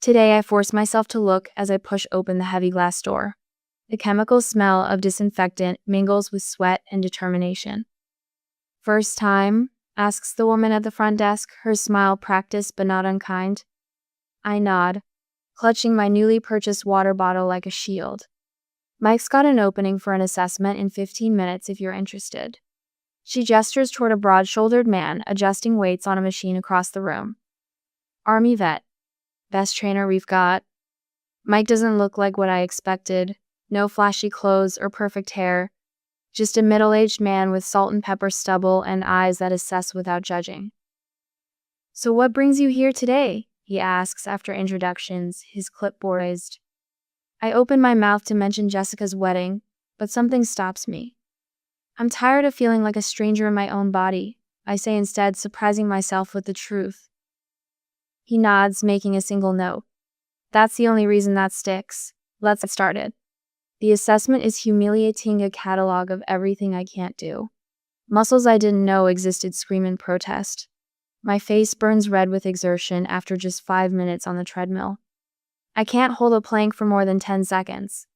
Today I force myself to look as I push open the heavy glass door. The chemical smell of disinfectant mingles with sweat and determination. "First time?" asks the woman at the front desk, her smile practiced but not unkind. I nod, clutching my newly purchased water bottle like a shield. "Mike's got an opening for an assessment in 15 minutes if you're interested." She gestures toward a broad-shouldered man adjusting weights on a machine across the room. "Army vet. Best trainer we've got." Mike doesn't look like what I expected. No flashy clothes or perfect hair. Just a middle-aged man with salt and pepper stubble and eyes that assess without judging. "So what brings you here today?" he asks after introductions, his clipboard raised. I open my mouth to mention Jessica's wedding, but something stops me. "I'm tired of feeling like a stranger in my own body," I say instead, surprising myself with the truth. He nods, making a single note. "That's the only reason that sticks. Let's get started." The assessment is humiliating, a catalog of everything I can't do. Muscles I didn't know existed scream in protest. My face burns red with exertion after just 5 minutes on the treadmill. I can't hold a plank for more than 10 seconds.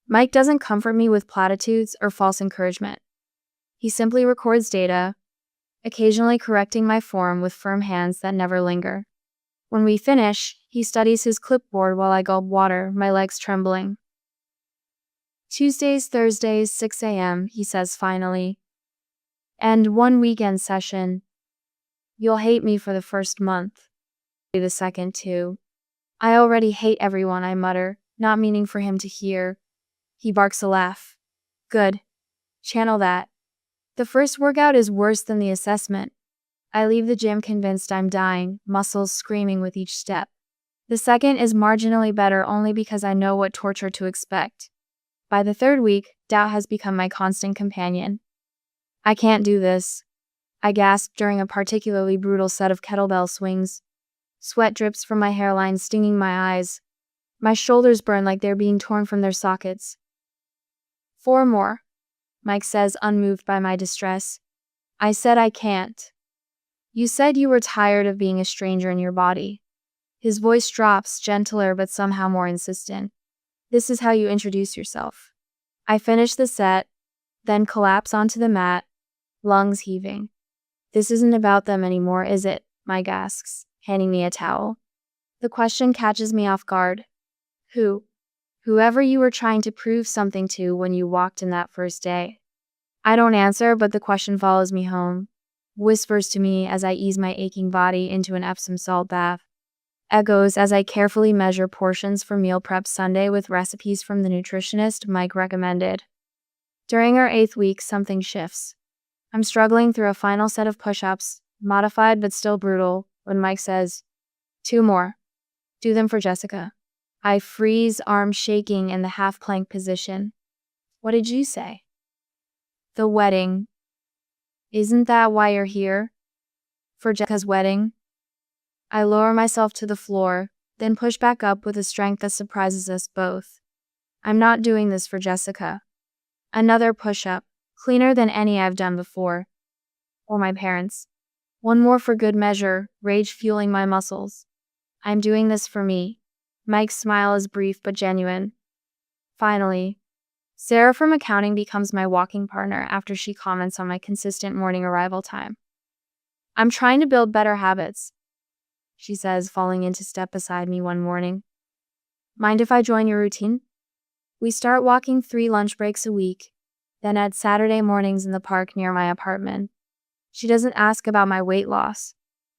Mike doesn't comfort me with platitudes or false encouragement. He simply records data, occasionally correcting my form with firm hands that never linger. When we finish, he studies his clipboard while I gulp water, my legs trembling. "Tuesdays, Thursdays, 6 a.m., he says finally. "And 1 weekend session. You'll hate me for the first month. The second too." "I already hate everyone," I mutter, not meaning for him to hear. He barks a laugh. "Good. Channel that. The first workout is worse than the assessment." I leave the gym convinced I'm dying, muscles screaming with each step. The second is marginally better only because I know what torture to expect. By the 3rd week, doubt has become my constant companion. "I can't do this," I gasp during a particularly brutal set of kettlebell swings. Sweat drips from my hairline, stinging my eyes. My shoulders burn like they're being torn from their sockets. "4 more," Mike says, unmoved by my distress. I said I can't. "You said you were tired of being a stranger in your body." His voice drops, gentler but somehow more insistent. "This is how you introduce yourself." I finish the set, then collapse onto the mat, lungs heaving. "This isn't about them anymore, is it?" Mike asks, handing me a towel. The question catches me off guard. "Who?" "Whoever you were trying to prove something to when you walked in that first day." I don't answer, but the question follows me home. Whispers to me as I ease my aching body into an Epsom salt bath. Echoes as I carefully measure portions for meal prep Sunday with recipes from the nutritionist Mike recommended. During our 8th week, something shifts. I'm struggling through a final set of push-ups, modified but still brutal, when Mike says, 2 more. Do them for Jessica." I freeze, arms shaking in the half-plank position. "What did you say?" "The wedding." "Isn't that why you're here?" "For Jessica's wedding." I lower myself to the floor, then push back up with a strength that surprises us both. "I'm not doing this for Jessica." Another push-up, Cleaner than any I've done before. Or my parents. One more for good measure, rage fueling my muscles. I'm doing this for me. Mike's smile is brief but genuine. Finally, Sarah from accounting becomes my walking partner after she comments on my consistent morning arrival time. I'm trying to build better habits, she says, falling into step beside me one morning. Mind if I join your routine? We start walking 3 lunch breaks a week, then add Saturday mornings in the park near my apartment. She doesn't ask about my weight loss,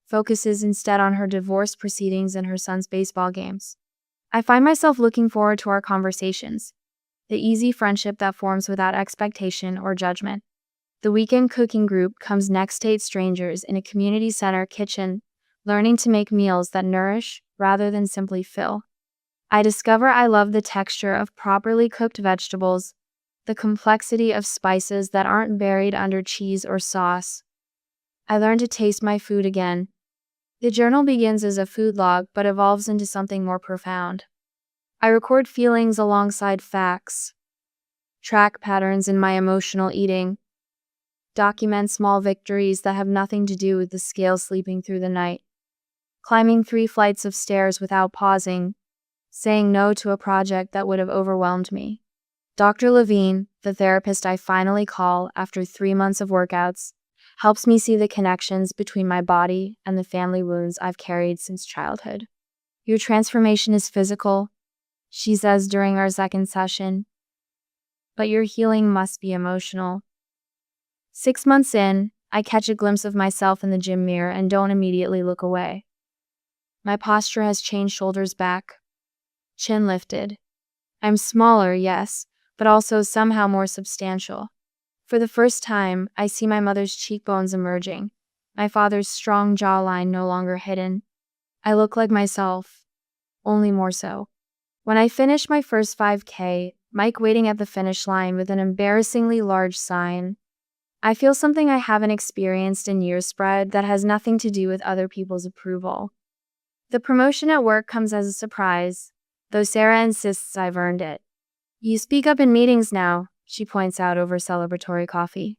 focuses instead on her divorce proceedings and her son's baseball games. I find myself looking forward to our conversations, the easy friendship that forms without expectation or judgment. The weekend cooking group comes next to 8 strangers in a community center kitchen, learning to make meals that nourish rather than simply fill. I discover I love the texture of properly cooked vegetables, the complexity of spices that aren't buried under cheese or sauce. I learn to taste my food again. The journal begins as a food log but evolves into something more profound. I record feelings alongside facts, track patterns in my emotional eating, document small victories that have nothing to do with the scale sleeping through the night, climbing 3 flights of stairs without pausing, saying no to a project that would have overwhelmed me. Dr. Levine, the therapist I finally call after 3 months of workouts, helps me see the connections between my body and the family wounds I've carried since childhood. Your transformation is physical, she says during our second session, but your healing must be emotional. 6 months in, I catch a glimpse of myself in the gym mirror and don't immediately look away. My posture has changed, shoulders back, chin lifted. I'm smaller, yes, but also somehow more substantial. For the first time, I see my mother's cheekbones emerging, my father's strong jawline no longer hidden. I look like myself, only more so. When I finish my first 5K, Mike waiting at the finish line with an embarrassingly large sign. I feel something I haven't experienced in years spread that has nothing to do with other people's approval. The promotion at work comes as a surprise, though Sarah insists I've earned it. You speak up in meetings now, she points out over celebratory coffee.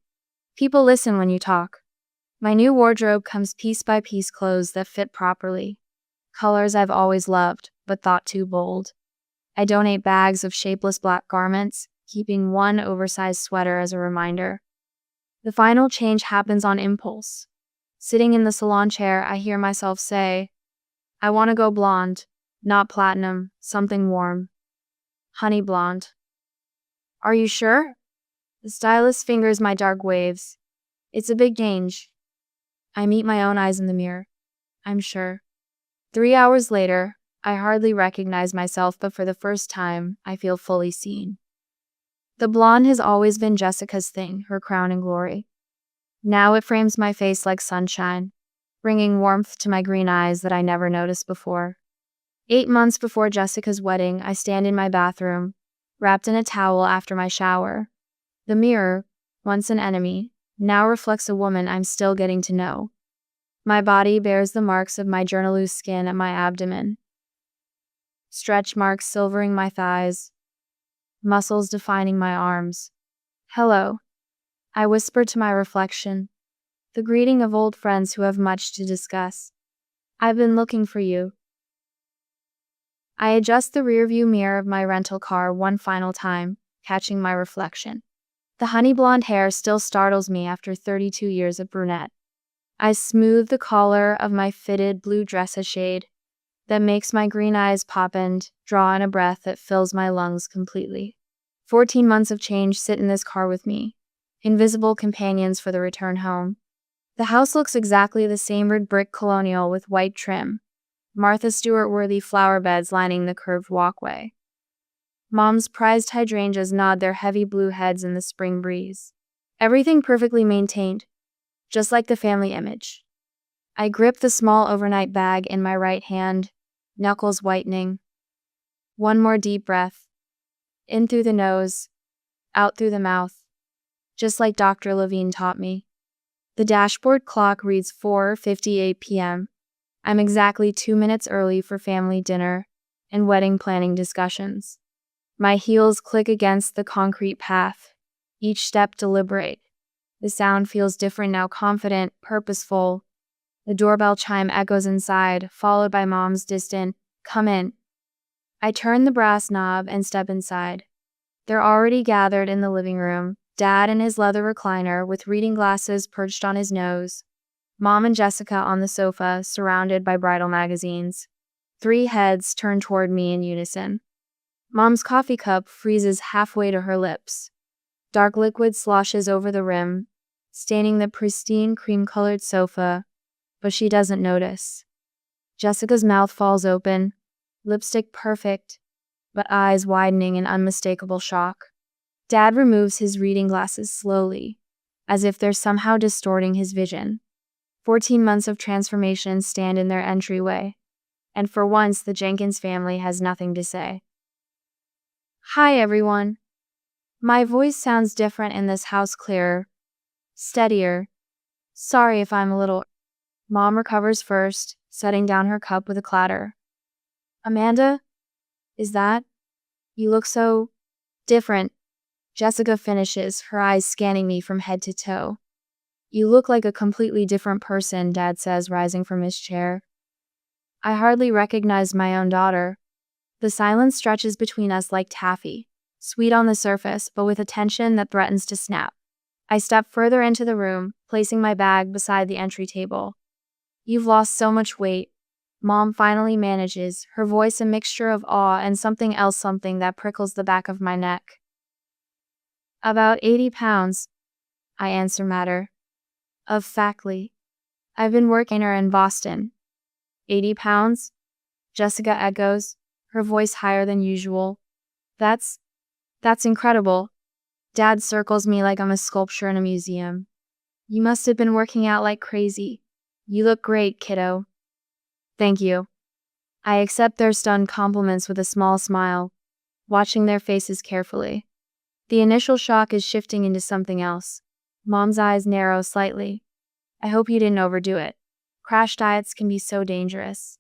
People listen when you talk. My new wardrobe comes piece by piece, clothes that fit properly. Colors I've always loved, but thought too bold. I donate bags of shapeless black garments, keeping one oversized sweater as a reminder. The final change happens on impulse. Sitting in the salon chair, I hear myself say, I want to go blonde, not platinum, something warm. Honey blonde. Are you sure? The stylist fingers my dark waves. It's a big change. I meet my own eyes in the mirror. I'm sure. 3 hours later, I hardly recognize myself, but for the first time, I feel fully seen. The blonde has always been Jessica's thing, her crown and glory. Now it frames my face like sunshine, bringing warmth to my green eyes that I never noticed before. 8 months before Jessica's wedding, I stand in my bathroom, wrapped in a towel after my shower. The mirror, once an enemy, now reflects a woman I'm still getting to know. My body bears the marks of my journalose skin at my abdomen. Stretch marks silvering my thighs, muscles defining my arms. Hello, I whisper to my reflection, the greeting of old friends who have much to discuss. I've been looking for you. I adjust the rearview mirror of my rental car one final time, catching my reflection. The honey blonde hair still startles me after 32 years of brunette. I smooth the collar of my fitted blue dress a shade that makes my green eyes pop and draw in a breath that fills my lungs completely. 14 months of change sit in this car with me, invisible companions for the return home. The house looks exactly the same, red brick colonial with white trim, Martha Stewart-worthy flower beds lining the curved walkway. Mom's prized hydrangeas nod their heavy blue heads in the spring breeze. Everything perfectly maintained, just like the family image. I grip the small overnight bag in my right hand, knuckles whitening. One more deep breath. In through the nose, out through the mouth, just like Dr. Levine taught me. The dashboard clock reads 4:58 p.m. I'm exactly 2 minutes early for family dinner and wedding planning discussions. My heels click against the concrete path, each step deliberate. The sound feels different now, confident, purposeful. The doorbell chime echoes inside, followed by Mom's distant, "Come in." I turn the brass knob and step inside. They're already gathered in the living room, Dad in his leather recliner with reading glasses perched on his nose. Mom and Jessica on the sofa, surrounded by bridal magazines. 3 heads turn toward me in unison. Mom's coffee cup freezes halfway to her lips. Dark liquid sloshes over the rim, staining the pristine cream-colored sofa, but she doesn't notice. Jessica's mouth falls open, lipstick perfect, but eyes widening in unmistakable shock. Dad removes his reading glasses slowly, as if they're somehow distorting his vision. 14 months of transformation stand in their entryway, and for once the Jenkins family has nothing to say. "Hi everyone." My voice sounds different in this house, clearer, steadier. Sorry if I'm a little... Mom recovers first, setting down her cup with a clatter. "Amanda? Is that? You look so... different." Jessica finishes, her eyes scanning me from head to toe. "You look like a completely different person," Dad says, rising from his chair. I hardly recognize my own daughter. The silence stretches between us like taffy, sweet on the surface, but with a tension that threatens to snap. I step further into the room, placing my bag beside the entry table. "You've lost so much weight," Mom finally manages, her voice a mixture of awe and something else, something that prickles the back of my neck. "About 80 pounds, I answer matter-of-factly. "I've been working her in Boston." 80 pounds? Jessica echoes, her voice higher than usual. That's incredible." Dad circles me like I'm a sculpture in a museum. "You must have been working out like crazy. You look great, kiddo." "Thank you." I accept their stunned compliments with a small smile, watching their faces carefully. The initial shock is shifting into something else. Mom's eyes narrow slightly. "I hope you didn't overdo it. Crash diets can be so dangerous."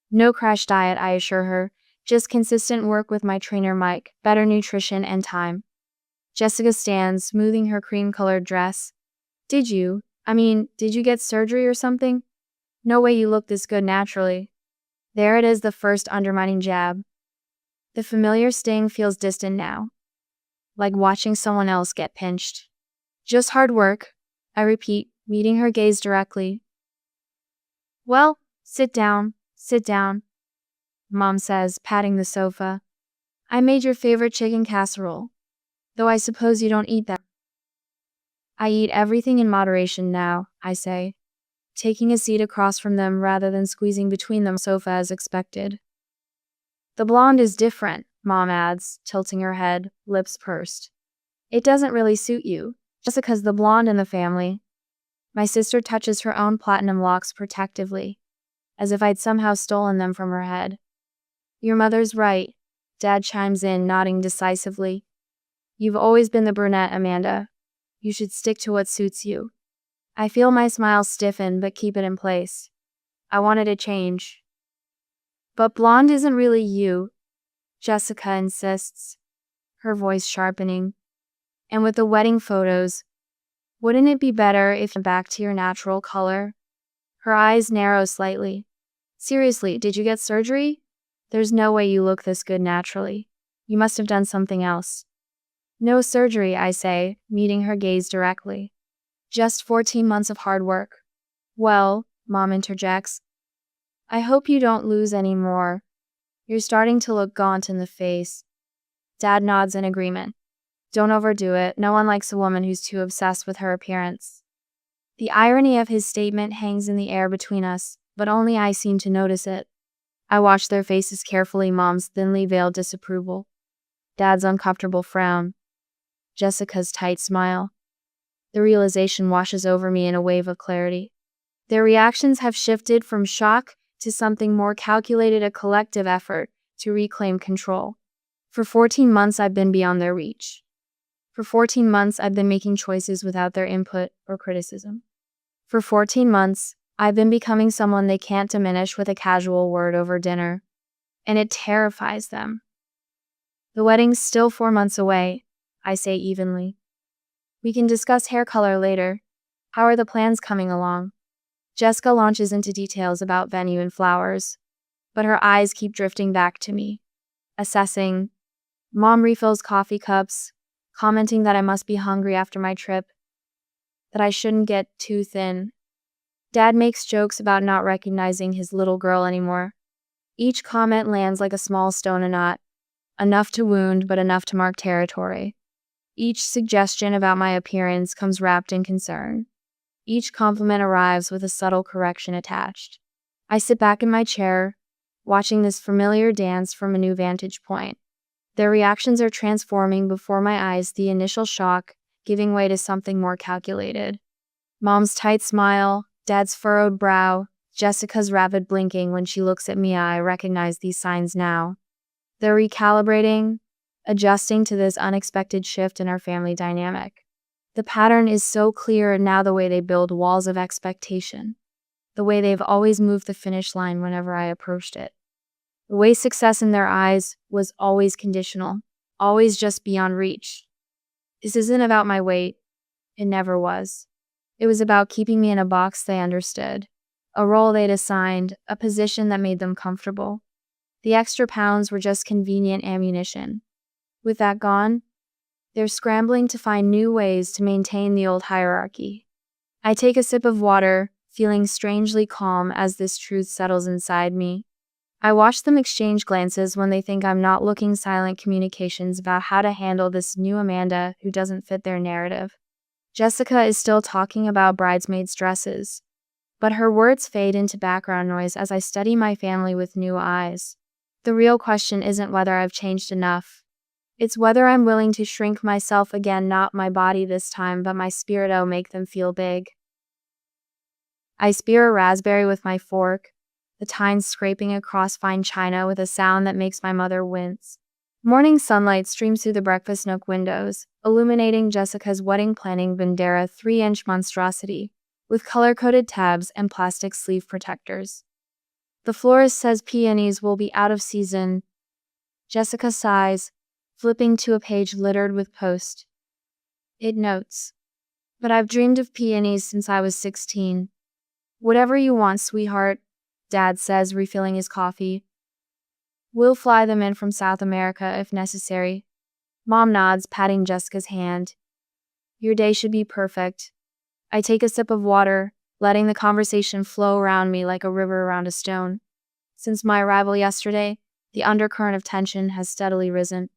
"No crash diet," I assure her. "Just consistent work with my trainer Mike, better nutrition and time." Jessica stands, smoothing her cream-colored dress. Did you get surgery or something? No way you look this good naturally." There it is, the first undermining jab. The familiar sting feels distant now, like watching someone else get pinched. "Just hard work," I repeat, meeting her gaze directly. "Well, sit down, Mom says, patting the sofa. "I made your favorite chicken casserole, though I suppose you don't eat that." "I eat everything in moderation now," I say, taking a seat across from them rather than squeezing between them sofa as expected. "The blonde is different," Mom adds, tilting her head, lips pursed. "It doesn't really suit you. Jessica's the blonde in the family." My sister touches her own platinum locks protectively, as if I'd somehow stolen them from her head. "Your mother's right," Dad chimes in, nodding decisively. "You've always been the brunette, Amanda. You should stick to what suits you." I feel my smile stiffen but keep it in place. I wanted a change. "But blonde isn't really you," Jessica insists, her voice sharpening. "And with the wedding photos, wouldn't it be better if you went back to your natural color?" Her eyes narrow slightly. "Seriously, did you get surgery? There's no way you look this good naturally. You must have done something else." "No surgery," I say, meeting her gaze directly. "Just 14 months of hard work." "Well," Mom interjects, "I hope you don't lose any more. You're starting to look gaunt in the face." Dad nods in agreement. "Don't overdo it. No one likes a woman who's too obsessed with her appearance." The irony of his statement hangs in the air between us, but only I seem to notice it. I watch their faces carefully, Mom's thinly veiled disapproval, Dad's uncomfortable frown, Jessica's tight smile. The realization washes over me in a wave of clarity. Their reactions have shifted from shock to something more calculated, a collective effort to reclaim control. For 14 months, I've been beyond their reach. For 14 months, I've been making choices without their input or criticism. For 14 months, I've been becoming someone they can't diminish with a casual word over dinner. And it terrifies them. "The wedding's still 4 months away," I say evenly. We can discuss hair color later. How are the plans coming along? Jessica launches into details about venue and flowers, but her eyes keep drifting back to me, assessing. Mom refills coffee cups, commenting that I must be hungry after my trip, that I shouldn't get too thin. Dad makes jokes about not recognizing his little girl anymore. Each comment lands like a small stone in a knot, enough to wound but enough to mark territory. Each suggestion about my appearance comes wrapped in concern. Each compliment arrives with a subtle correction attached. I sit back in my chair, watching this familiar dance from a new vantage point. Their reactions are transforming before my eyes, the initial shock giving way to something more calculated. Mom's tight smile, Dad's furrowed brow, Jessica's rapid blinking when she looks at me. I recognize these signs now. They're recalibrating, adjusting to this unexpected shift in our family dynamic. The pattern is so clear now, the way they build walls of expectation, the way they've always moved the finish line whenever I approached it. The way success in their eyes was always conditional, always just beyond reach. This isn't about my weight. It never was. It was about keeping me in a box they understood, a role they'd assigned, a position that made them comfortable. The extra pounds were just convenient ammunition. With that gone, they're scrambling to find new ways to maintain the old hierarchy. I take a sip of water, feeling strangely calm as this truth settles inside me. I watch them exchange glances when they think I'm not looking, silent communications about how to handle this new Amanda who doesn't fit their narrative. Jessica is still talking about bridesmaids' dresses, but her words fade into background noise as I study my family with new eyes. The real question isn't whether I've changed enough. It's whether I'm willing to shrink myself again, not my body this time, but my spirit. Oh, make them feel big. I spear a raspberry with my fork, the tines scraping across fine china with a sound that makes my mother wince. Morning sunlight streams through the breakfast nook windows, illuminating Jessica's wedding planning bandera 3-inch monstrosity, with color-coded tabs and plastic sleeve protectors. The florist says peonies will be out of season. Jessica sighs, flipping to a page littered with post-it notes. But I've dreamed of peonies since I was 16. Whatever you want, sweetheart, Dad says, refilling his coffee. We'll fly them in from South America if necessary. Mom nods, patting Jessica's hand. Your day should be perfect. I take a sip of water, letting the conversation flow around me like a river around a stone. Since my arrival yesterday, the undercurrent of tension has steadily risen.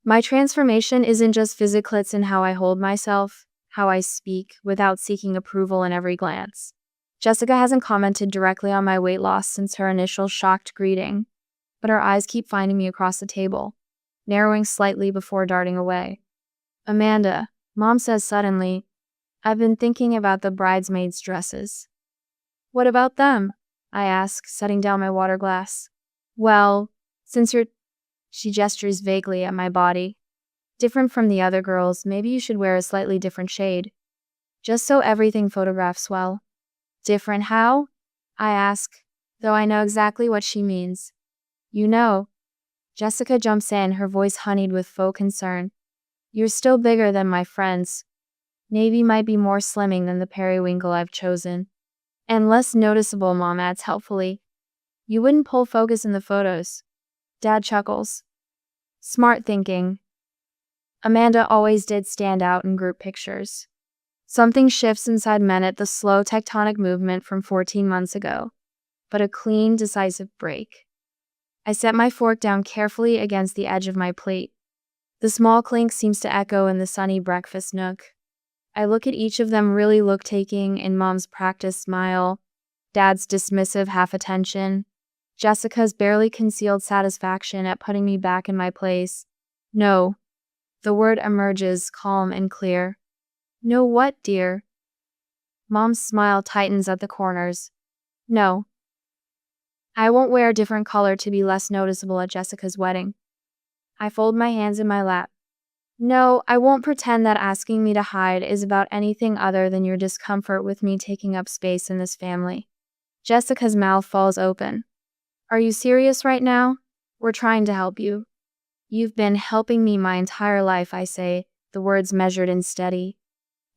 My transformation isn't just physical, it's in how I hold myself, how I speak, without seeking approval in every glance. Jessica hasn't commented directly on my weight loss since her initial shocked greeting, but her eyes keep finding me across the table, narrowing slightly before darting away. Amanda, Mom says suddenly, I've been thinking about the bridesmaids' dresses. What about them? I ask, setting down my water glass. Well, since she gestures vaguely at my body. Different from the other girls, maybe you should wear a slightly different shade. Just so everything photographs well. Different how? I ask, though I know exactly what she means. You know. Jessica jumps in, her voice honeyed with faux concern. You're still bigger than my friends. Navy might be more slimming than the periwinkle I've chosen. And less noticeable, Mom adds helpfully. You wouldn't pull focus in the photos. Dad chuckles. Smart thinking. Amanda always did stand out in group pictures. Something shifts inside men at the slow tectonic movement from 14 months ago, but a clean, decisive break. I set my fork down carefully against the edge of my plate. The small clink seems to echo in the sunny breakfast nook. I look at each of them, really look-taking, in Mom's practiced smile, Dad's dismissive half-attention, Jessica's barely concealed satisfaction at putting me back in my place. No. The word emerges, calm and clear. No what, dear? Mom's smile tightens at the corners. No. I won't wear a different color to be less noticeable at Jessica's wedding. I fold my hands in my lap. No, I won't pretend that asking me to hide is about anything other than your discomfort with me taking up space in this family. Jessica's mouth falls open. Are you serious right now? We're trying to help you. You've been helping me my entire life, I say, the words measured and steady.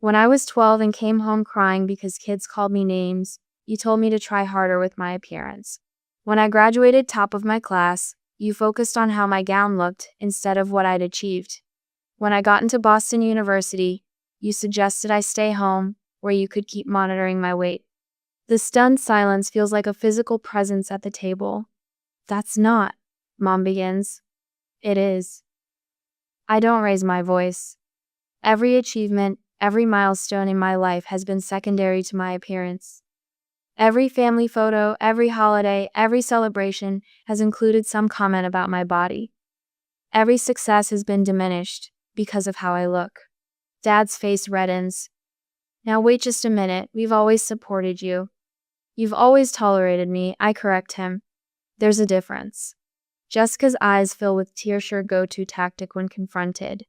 When I was 12 and came home crying because kids called me names, you told me to try harder with my appearance. When I graduated top of my class, you focused on how my gown looked instead of what I'd achieved. When I got into Boston University, you suggested I stay home, where you could keep monitoring my weight. The stunned silence feels like a physical presence at the table. That's not, Mom begins. It is. I don't raise my voice. Every achievement, every milestone in my life has been secondary to my appearance. Every family photo, every holiday, every celebration has included some comment about my body. Every success has been diminished because of how I look. Dad's face reddens. Now wait just a minute, we've always supported you. You've always tolerated me, I correct him. There's a difference. Jessica's eyes fill with tears, her go-to tactic when confronted.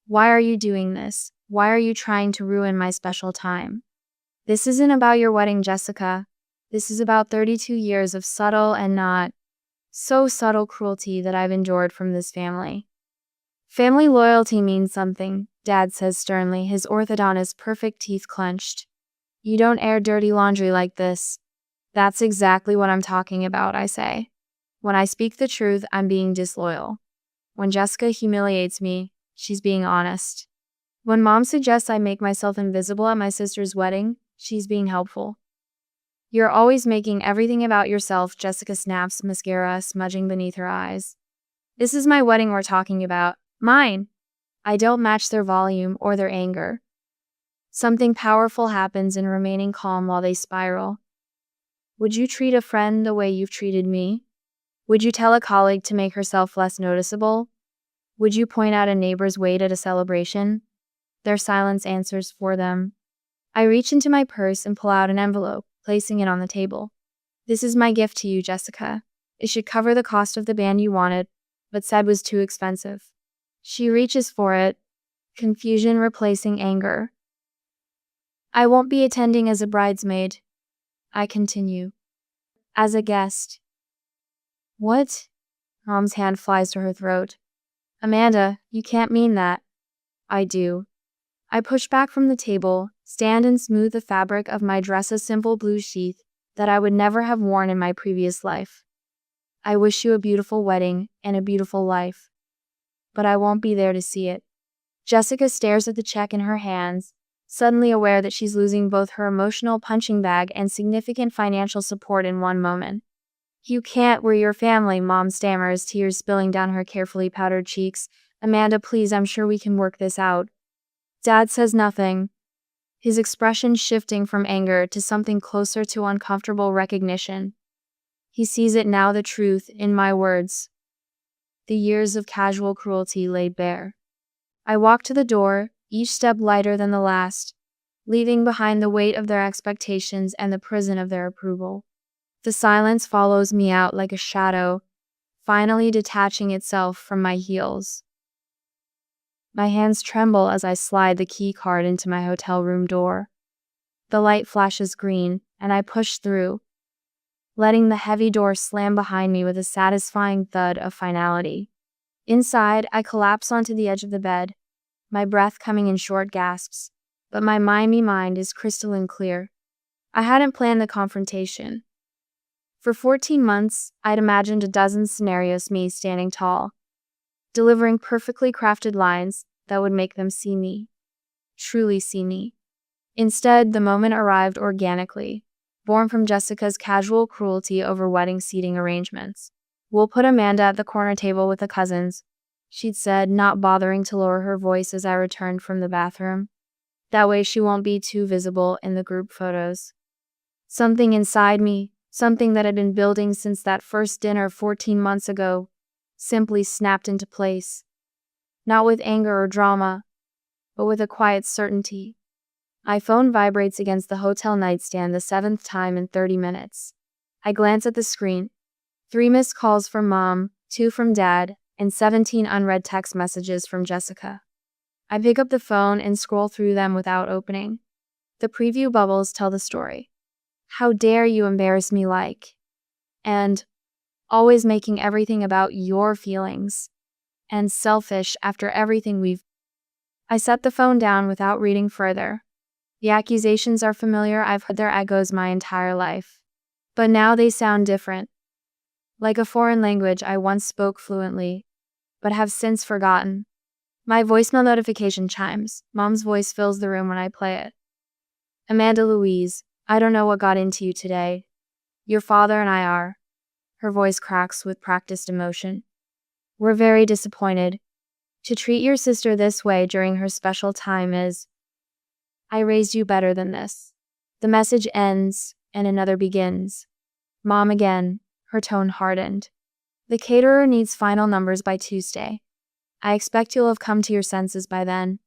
Why are you doing this? Why are you trying to ruin my special time? This isn't about your wedding, Jessica. This is about 32 years of subtle and not so subtle cruelty that I've endured from this family. Family loyalty means something, Dad says sternly, his orthodontist perfect teeth clenched. You don't air dirty laundry like this. That's exactly what I'm talking about, I say. When I speak the truth, I'm being disloyal. When Jessica humiliates me, she's being honest. When Mom suggests I make myself invisible at my sister's wedding, she's being helpful. You're always making everything about yourself, Jessica snaps, mascara smudging beneath her eyes. This is my wedding we're talking about. Mine. I don't match their volume or their anger. Something powerful happens in remaining calm while they spiral. Would you treat a friend the way you've treated me? Would you tell a colleague to make herself less noticeable? Would you point out a neighbor's weight at a celebration? Their silence answers for them. I reach into my purse and pull out an envelope, placing it on the table. This is my gift to you, Jessica. It should cover the cost of the band you wanted, but said was too expensive. She reaches for it, confusion replacing anger. I won't be attending as a bridesmaid. I continue. As a guest. What? Mom's hand flies to her throat. Amanda, you can't mean that. I do. I push back from the table, stand and smooth the fabric of my dress, a simple blue sheath that I would never have worn in my previous life. I wish you a beautiful wedding and a beautiful life. But I won't be there to see it. Jessica stares at the check in her hands, suddenly aware that she's losing both her emotional punching bag and significant financial support in one moment. You can't, we're your family, Mom stammers, tears spilling down her carefully powdered cheeks. Amanda, please, I'm sure we can work this out. Dad says nothing, his expression shifting from anger to something closer to uncomfortable recognition. He sees it now, the truth in my words. The years of casual cruelty laid bare. I walk to the door, each step lighter than the last, leaving behind the weight of their expectations and the prison of their approval. The silence follows me out like a shadow, finally detaching itself from my heels. My hands tremble as I slide the key card into my hotel room door. The light flashes green, and I push through, letting the heavy door slam behind me with a satisfying thud of finality. Inside, I collapse onto the edge of the bed, my breath coming in short gasps, but my mind is crystalline clear. I hadn't planned the confrontation. For 14 months, I'd imagined a dozen scenarios, me standing tall, delivering perfectly crafted lines that would make them see me, truly see me. Instead, the moment arrived organically, born from Jessica's casual cruelty over wedding seating arrangements. We'll put Amanda at the corner table with the cousins, she'd said, not bothering to lower her voice as I returned from the bathroom. That way she won't be too visible in the group photos. Something inside me, something that had been building since that first dinner 14 months ago, simply snapped into place. Not with anger or drama, but with a quiet certainty. My phone vibrates against the hotel nightstand the 7th time in 30 minutes. I glance at the screen. 3 missed calls from Mom, 2 from Dad, and 17 unread text messages from Jessica. I pick up the phone and scroll through them without opening. The preview bubbles tell the story. How dare you embarrass me like? And always making everything about your feelings. And selfish after everything we've... I set the phone down without reading further. The accusations are familiar, I've heard their echoes my entire life. But now they sound different. Like a foreign language I once spoke fluently, but have since forgotten. My voicemail notification chimes. Mom's voice fills the room when I play it. Amanda Louise, I don't know what got into you today. Your father and I are. Her voice cracks with practiced emotion. We're very disappointed. To treat your sister this way during her special time is... I raised you better than this. The message ends, and another begins. Mom again, her tone hardened. The caterer needs final numbers by Tuesday. I expect you'll have come to your senses by then.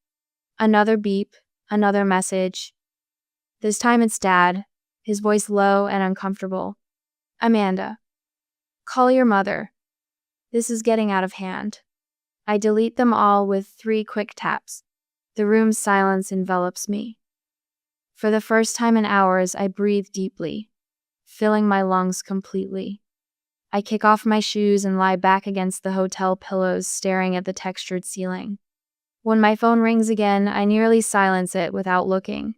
Another beep, another message. This time it's Dad, his voice low and uncomfortable. Amanda. Call your mother. This is getting out of hand. I delete them all with 3 quick taps. The room's silence envelops me. For the first time in hours, I breathe deeply, filling my lungs completely. I kick off my shoes and lie back against the hotel pillows, staring at the textured ceiling. When my phone rings again, I nearly silence it without looking.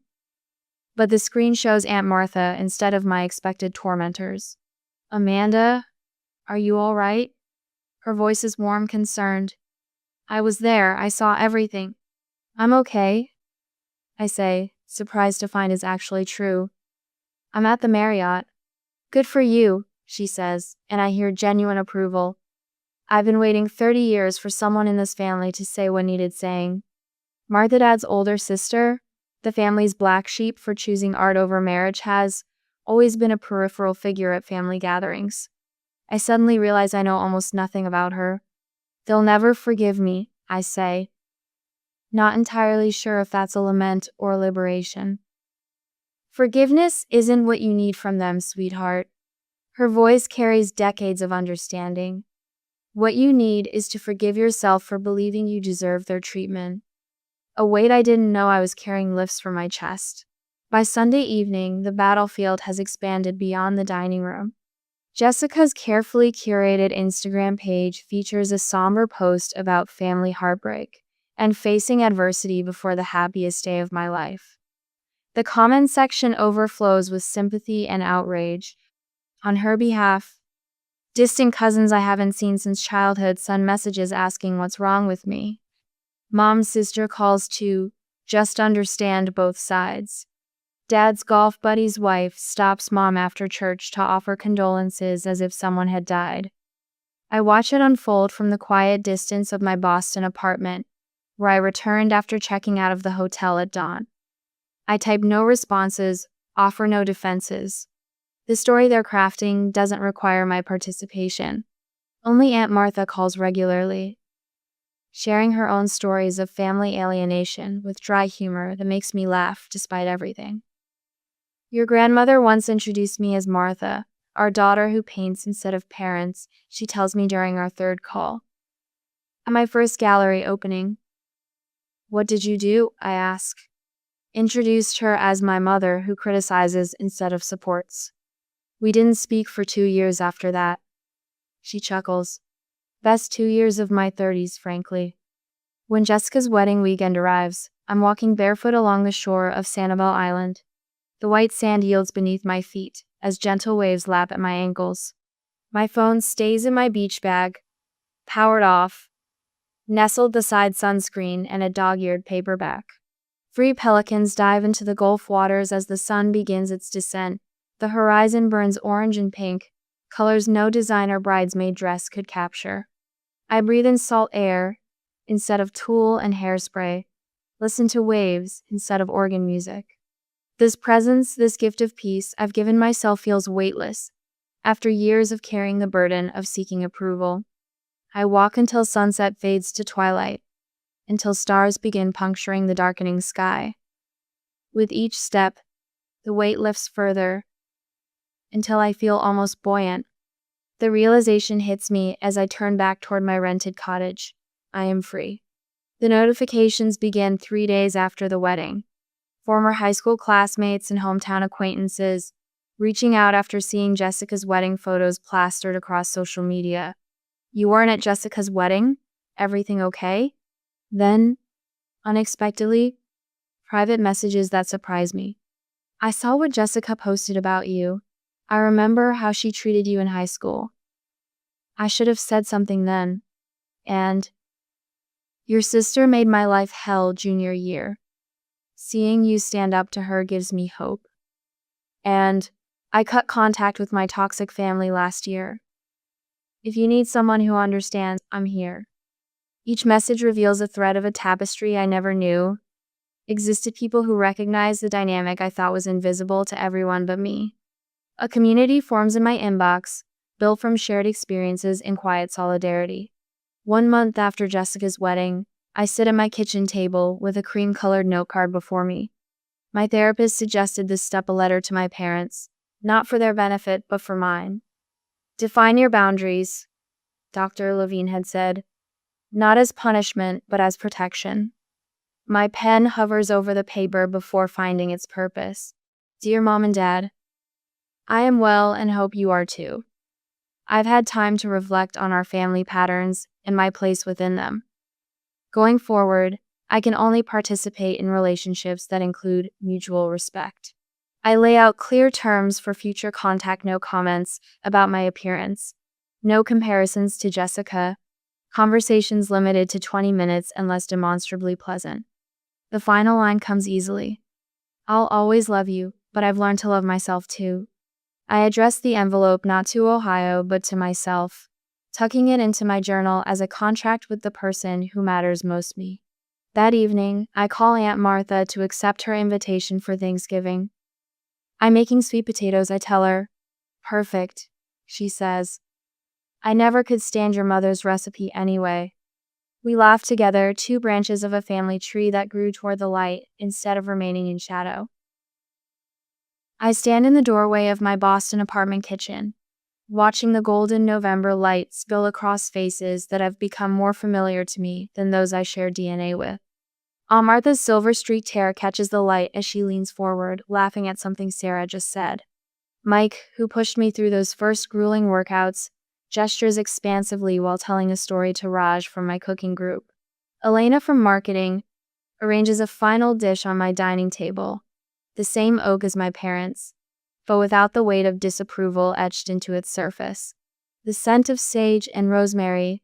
But the screen shows Aunt Martha instead of my expected tormentors. Amanda, are you all right? Her voice is warm, concerned. I was there. I saw everything. I'm okay, I say, surprised to find it's actually true. I'm at the Marriott. Good for you, she says, and I hear genuine approval. I've been waiting 30 years for someone in this family to say what needed saying. Martha, Dad's older sister, the family's black sheep for choosing art over marriage, has always been a peripheral figure at family gatherings. I suddenly realize I know almost nothing about her. They'll never forgive me, I say. Not entirely sure if that's a lament or a liberation. Forgiveness isn't what you need from them, sweetheart. Her voice carries decades of understanding. What you need is to forgive yourself for believing you deserve their treatment. A weight I didn't know I was carrying lifts from my chest. By Sunday evening, the battlefield has expanded beyond the dining room. Jessica's carefully curated Instagram page features a somber post about family heartbreak and facing adversity before the happiest day of my life. The comment section overflows with sympathy and outrage. On her behalf, distant cousins I haven't seen since childhood send messages asking what's wrong with me. Mom's sister calls to just understand both sides. Dad's golf buddy's wife stops Mom after church to offer condolences as if someone had died. I watch it unfold from the quiet distance of my Boston apartment, where I returned after checking out of the hotel at dawn. I type no responses, offer no defenses. The story they're crafting doesn't require my participation. Only Aunt Martha calls regularly, sharing her own stories of family alienation with dry humor that makes me laugh despite everything. Your grandmother once introduced me as Martha, our daughter who paints instead of parents, she tells me during our 3rd call. At my first gallery opening. What did you do? I ask. Introduced her as my mother who criticizes instead of supports. We didn't speak for 2 years after that. She chuckles. Best 2 years of my 30s, frankly. When Jessica's wedding weekend arrives, I'm walking barefoot along the shore of Sanibel Island. The white sand yields beneath my feet as gentle waves lap at my ankles. My phone stays in my beach bag, powered off, nestled beside sunscreen and a dog-eared paperback. 3 pelicans dive into the Gulf waters as the sun begins its descent. The horizon burns orange and pink, colors no designer bridesmaid dress could capture. I breathe in salt air instead of tulle and hairspray, listen to waves instead of organ music. This presence, this gift of peace I've given myself feels weightless, after years of carrying the burden of seeking approval. I walk until sunset fades to twilight, until stars begin puncturing the darkening sky. With each step, the weight lifts further, until I feel almost buoyant. The realization hits me as I turn back toward my rented cottage. I am free. The notifications begin 3 days after the wedding. Former high school classmates and hometown acquaintances reaching out after seeing Jessica's wedding photos plastered across social media. You weren't at Jessica's wedding? Everything okay? Then, Unexpectedly, private messages that surprised me. I saw what Jessica posted about you. I remember how she treated you in high school. I should have said something then. And your sister made my life hell junior year. Seeing you stand up to her gives me hope. And I cut contact with my toxic family last year. If you need someone who understands, I'm here. Each message reveals a thread of a tapestry I never knew existed, people who recognize the dynamic I thought was invisible to everyone but me. A community forms in my inbox, built from shared experiences and quiet solidarity. 1 month after Jessica's wedding, I sit at my kitchen table with a cream-colored note card before me. My therapist suggested this step a letter to my parents, not for their benefit but for mine. Define your boundaries, Dr. Levine had said, not as punishment but as protection. My pen hovers over the paper before finding its purpose. Dear Mom and Dad, I am well and hope you are too. I've had time to reflect on our family patterns and my place within them. Going forward, I can only participate in relationships that include mutual respect. I lay out clear terms for future contact: no comments about my appearance, no comparisons to Jessica, conversations limited to 20 minutes unless demonstrably pleasant. The final line comes easily. I'll always love you, but I've learned to love myself too. I addressed the envelope not to Ohio but to myself, tucking it into my journal as a contract with the person who matters most to me. That evening, I call Aunt Martha to accept her invitation for Thanksgiving. I'm making sweet potatoes, I tell her. Perfect, she says. I never could stand your mother's recipe anyway. We laugh together, two branches of a family tree that grew toward the light instead of remaining in shadow. I stand in the doorway of my Boston apartment kitchen, watching the golden November light spill across faces that have become more familiar to me than those I share DNA with. Aunt Martha's silver-streaked hair catches the light as she leans forward, laughing at something Sarah just said. Mike, who pushed me through those first grueling workouts, gestures expansively while telling a story to Raj from my cooking group. Elena from marketing arranges a final dish on my dining table, the same oak as my parents, but without the weight of disapproval etched into its surface. The scent of sage and rosemary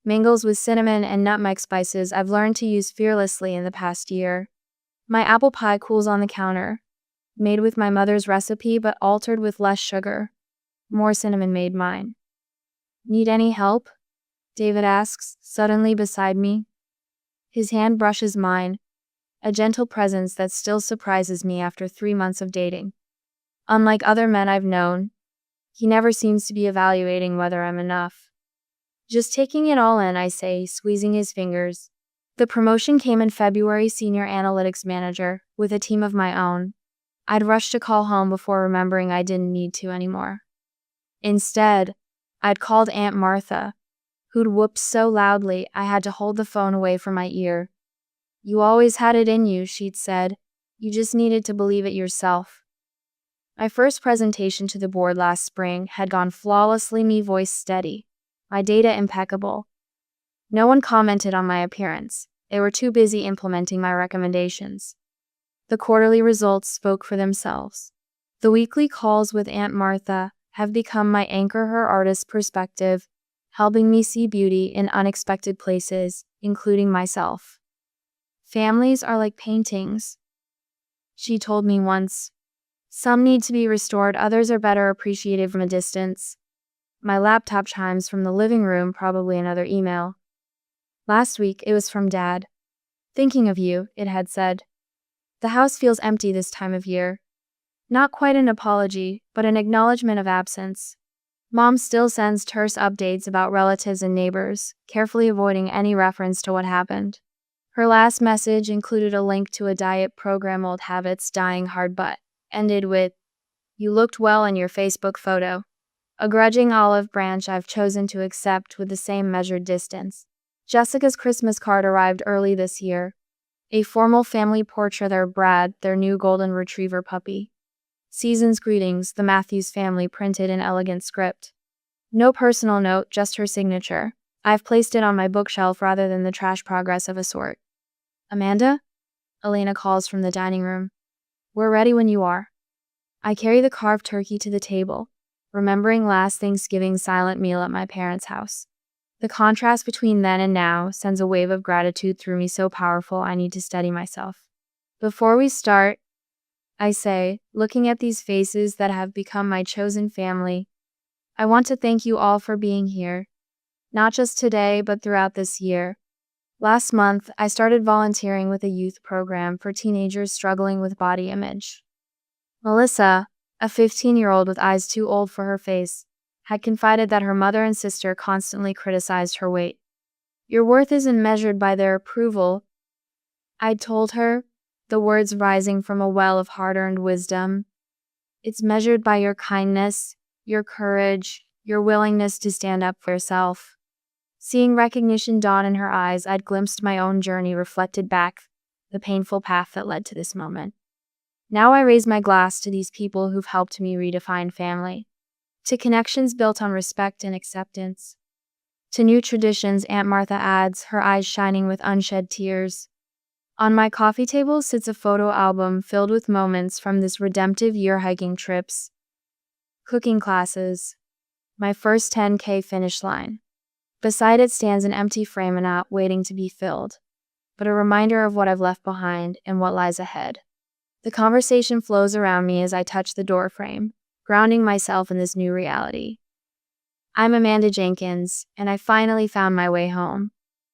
mingles with cinnamon and nutmeg spices I've learned to use fearlessly in the past year. My apple pie cools on the counter, made with my mother's recipe but altered with less sugar. More cinnamon made mine. Need any help? David asks, suddenly beside me. His hand brushes mine, a gentle presence that still surprises me after 3 months of dating. Unlike other men I've known, he never seems to be evaluating whether I'm enough. Just taking it all in, I say, squeezing his fingers. The promotion came in February, senior analytics manager, with a team of my own. I'd rushed to call home before remembering I didn't need to anymore. Instead, I'd called Aunt Martha, who'd whooped so loudly I had to hold the phone away from my ear. You always had it in you, she'd said. You just needed to believe it yourself. My first presentation to the board last spring had gone flawlessly, me voice steady, my data impeccable. No one commented on my appearance. They were too busy implementing my recommendations. The quarterly results spoke for themselves. The weekly calls with Aunt Martha have become my anchor, her artist perspective, helping me see beauty in unexpected places, including myself. Families are like paintings, she told me once. Some need to be restored, others are better appreciated from a distance. My laptop chimes from the living room, probably another email. Last week, it was from Dad. Thinking of you, it had said. The house feels empty this time of year. Not quite an apology, but an acknowledgement of absence. Mom still sends terse updates about relatives and neighbors, carefully avoiding any reference to what happened. Her last message included a link to a diet program, Old Habits Dying Hard, but ended with, "You looked well in your Facebook photo." A grudging olive branch I've chosen to accept with the same measured distance. Jessica's Christmas card arrived early this year. A formal family portrait of Brad, their new golden retriever puppy. Season's greetings, the Matthews family, printed in elegant script. No personal note, just her signature. I've placed it on my bookshelf rather than the trash progress of a sort. Amanda? Elena calls from the dining room. We're ready when you are. I carry the carved turkey to the table, remembering last Thanksgiving's silent meal at my parents' house. The contrast between then and now sends a wave of gratitude through me so powerful I need to steady myself. Before we start, I say, looking at these faces that have become my chosen family, I want to thank you all for being here, not just today, but throughout this year. Last month, I started volunteering with a youth program for teenagers struggling with body image. Melissa, a 15-year-old with eyes too old for her face, had confided that her mother and sister constantly criticized her weight. Your worth isn't measured by their approval, I'd told her, the words rising from a well of hard-earned wisdom. It's measured by your kindness, your courage, your willingness to stand up for yourself. Seeing recognition dawn in her eyes, I'd glimpsed my own journey reflected back the painful path that led to this moment. Now I raise my glass to these people who've helped me redefine family, to connections built on respect and acceptance, to new traditions, Aunt Martha adds, her eyes shining with unshed tears. On my coffee table sits a photo album filled with moments from this redemptive year: hiking trips, cooking classes, my first 10K finish line. Beside it stands an empty frame and not waiting to be filled, but a reminder of what I've left behind and what lies ahead. The conversation flows around me as I touch the door frame, grounding myself in this new reality. I'm Amanda Jenkins, and I finally found my way home.